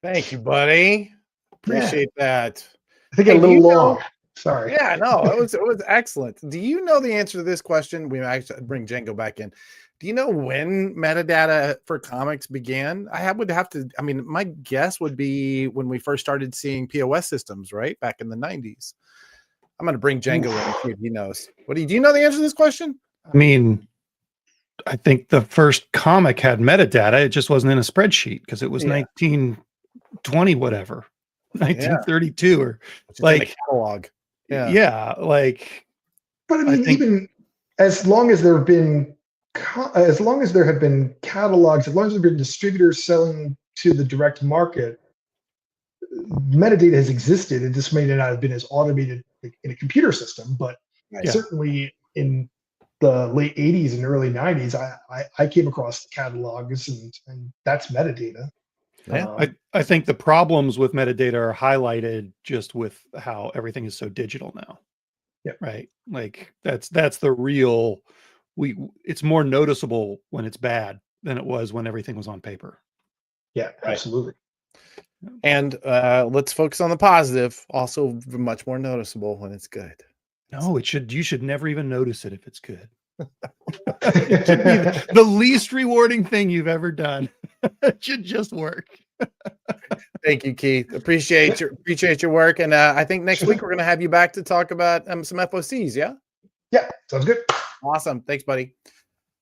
Thank you, buddy. Appreciate that. I think a little long. Sorry. Yeah, no, it was excellent. Do you know the answer to this question? We actually bring Django back in. Do you know when metadata for comics began? Would have to. I mean, my guess would be when we first started seeing POS systems, right, back in the 90s. I'm going to bring Django in and see if he knows. Do you know the answer to this question? I mean, I think the first comic had metadata. It just wasn't in a spreadsheet because it was 1920 whatever, 1932 or like in a catalog. Yeah, like. But I mean, even as long as there have been catalogs, as long as there have been distributors selling to the direct market, metadata has existed. It just may not have been as automated in a computer system, but certainly in the late 80s and early 90s, I came across catalogs, and that's metadata. Yeah. I think the problems with metadata are highlighted just with how everything is so digital now. Yeah. Right. Like that's the real. It's more noticeable when it's bad than it was when everything was on paper. Yeah, absolutely. And let's focus on the positive. Also, much more noticeable when it's good. No, you should never even notice it if it's good. It should be the least rewarding thing you've ever done. It should just work. Thank you, Keith. Appreciate your work. And I think next week we're going to have you back to talk about some FOCs. Yeah. Yeah. Sounds good. Awesome. Thanks, buddy.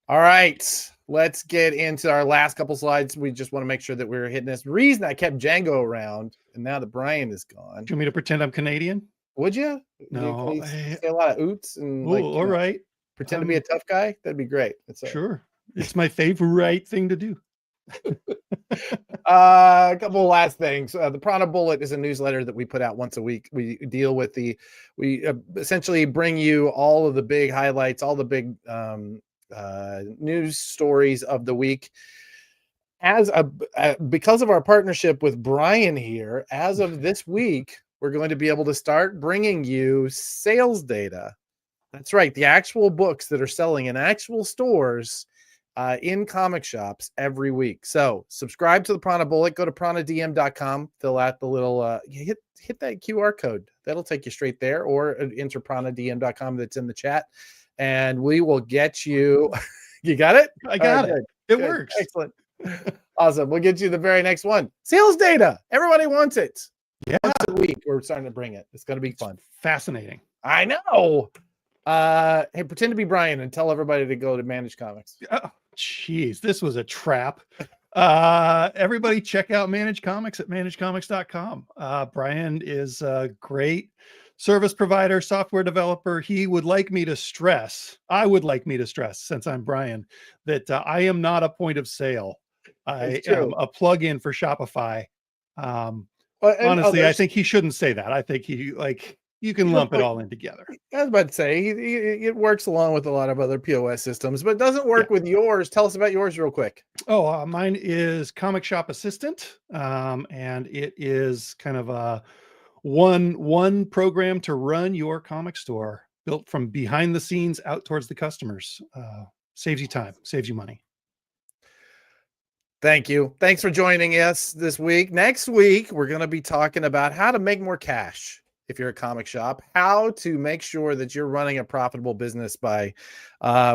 All right. Let's get into our last couple slides. We just want to make sure that we're hitting this. Reason I kept Django around, and now that Brian is gone. Do you want me to pretend I'm Canadian? Would you? No. You say a lot of oots and all right. Pretend to be a tough guy. That'd be great. Sure. It's my favorite thing to do. A couple of last things. The Prana Bullet is a newsletter that we put out once a week. We deal with we essentially bring you all of the big highlights, all the big news stories of the week. Because of our partnership with Brian here, as of this week, we're going to be able to start bringing you sales data. That's right. The actual books that are selling in actual stores in comic shops every week. So subscribe to the Prana Bullet. Go to pranadm.com. Fill out the little hit that QR code. That'll take you straight there, or enter pranadm.com that's in the chat. and we will get you. You got it? I got it. Good. It Good. works. Excellent. Awesome. We'll get you the very next one. Sales data. Everybody wants it. Yeah. Once a week, we're starting to bring it. It's going to be fun. Fascinating. I know. Hey, pretend to be Brian and tell everybody to go to Manage Comics. Oh, jeez, this was a trap. Everybody check out Manage Comics at managecomics.com. Brian is a great service provider, software developer. He would like me to stress, I would like me to stress, since I'm Brian, that I am not a point of sale. I am a plugin for Shopify. Honestly, I think he shouldn't say that. I think you can lump it all in together. I was about to say it works along with a lot of other POS systems, but it doesn't work with yours. Tell us about yours real quick. Oh, mine is Comic Shop Assistant, and it is kind of a one program to run your comic store, built from behind the scenes out towards the customers. Saves you time, saves you money. Thank you. Thanks for joining us this week. Next week, we're going to be talking about how to make more cash if you're a comic shop, how to make sure that you're running a profitable business by,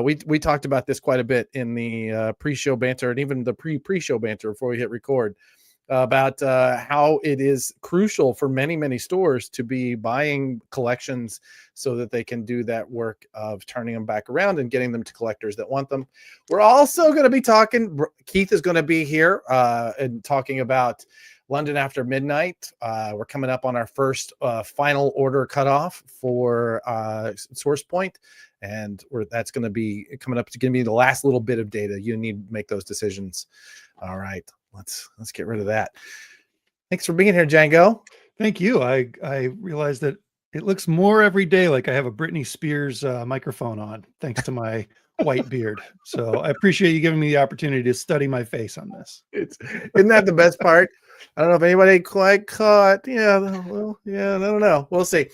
we talked about this quite a bit in the pre-show banter and even the pre-show banter before we hit record, about how it is crucial for many stores to be buying collections so that they can do that work of turning them back around and getting them to collectors that want them. We're also going to be talking, Keith is going to be here and talking about London After Midnight. We're coming up on our first final order cutoff for Source Point, and that's going to be coming up. It's going to be the last little bit of data. You need to make those decisions. All right, let's get rid of that. Thanks for being here, Django. Thank you. I realized that it looks more every day like I have a Britney Spears microphone on, thanks to my white beard. So I appreciate you giving me the opportunity to study my face on this. Isn't that the best part? I don't know if anybody quite caught. Yeah, well, yeah, I don't know. We'll see.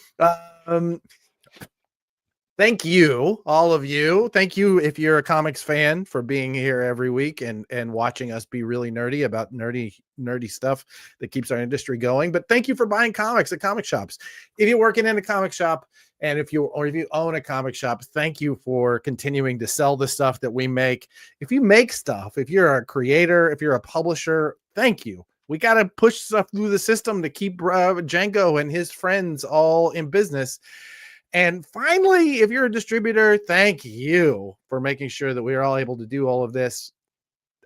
Thank you, all of you. Thank you if you're a comics fan for being here every week and watching us be really nerdy about nerdy stuff that keeps our industry going. But thank you for buying comics at comic shops. If you're working in a comic shop, and if you own a comic shop, thank you for continuing to sell the stuff that we make. If you make stuff, if you're a creator, if you're a publisher, thank you. We got to push stuff through the system to keep Django and his friends all in business. And finally, if you're a distributor, thank you for making sure that we are all able to do all of this.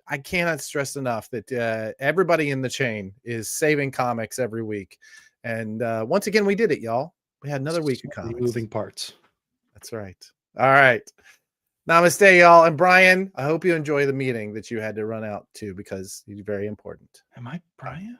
I cannot stress enough that everybody in the chain is saving comics every week. And once again, we did it, y'all. We had another week of comics. Moving parts. That's right. All right. Namaste, y'all. And Brian, I hope you enjoy the meeting that you had to run out to because it's very important. Am I Brian?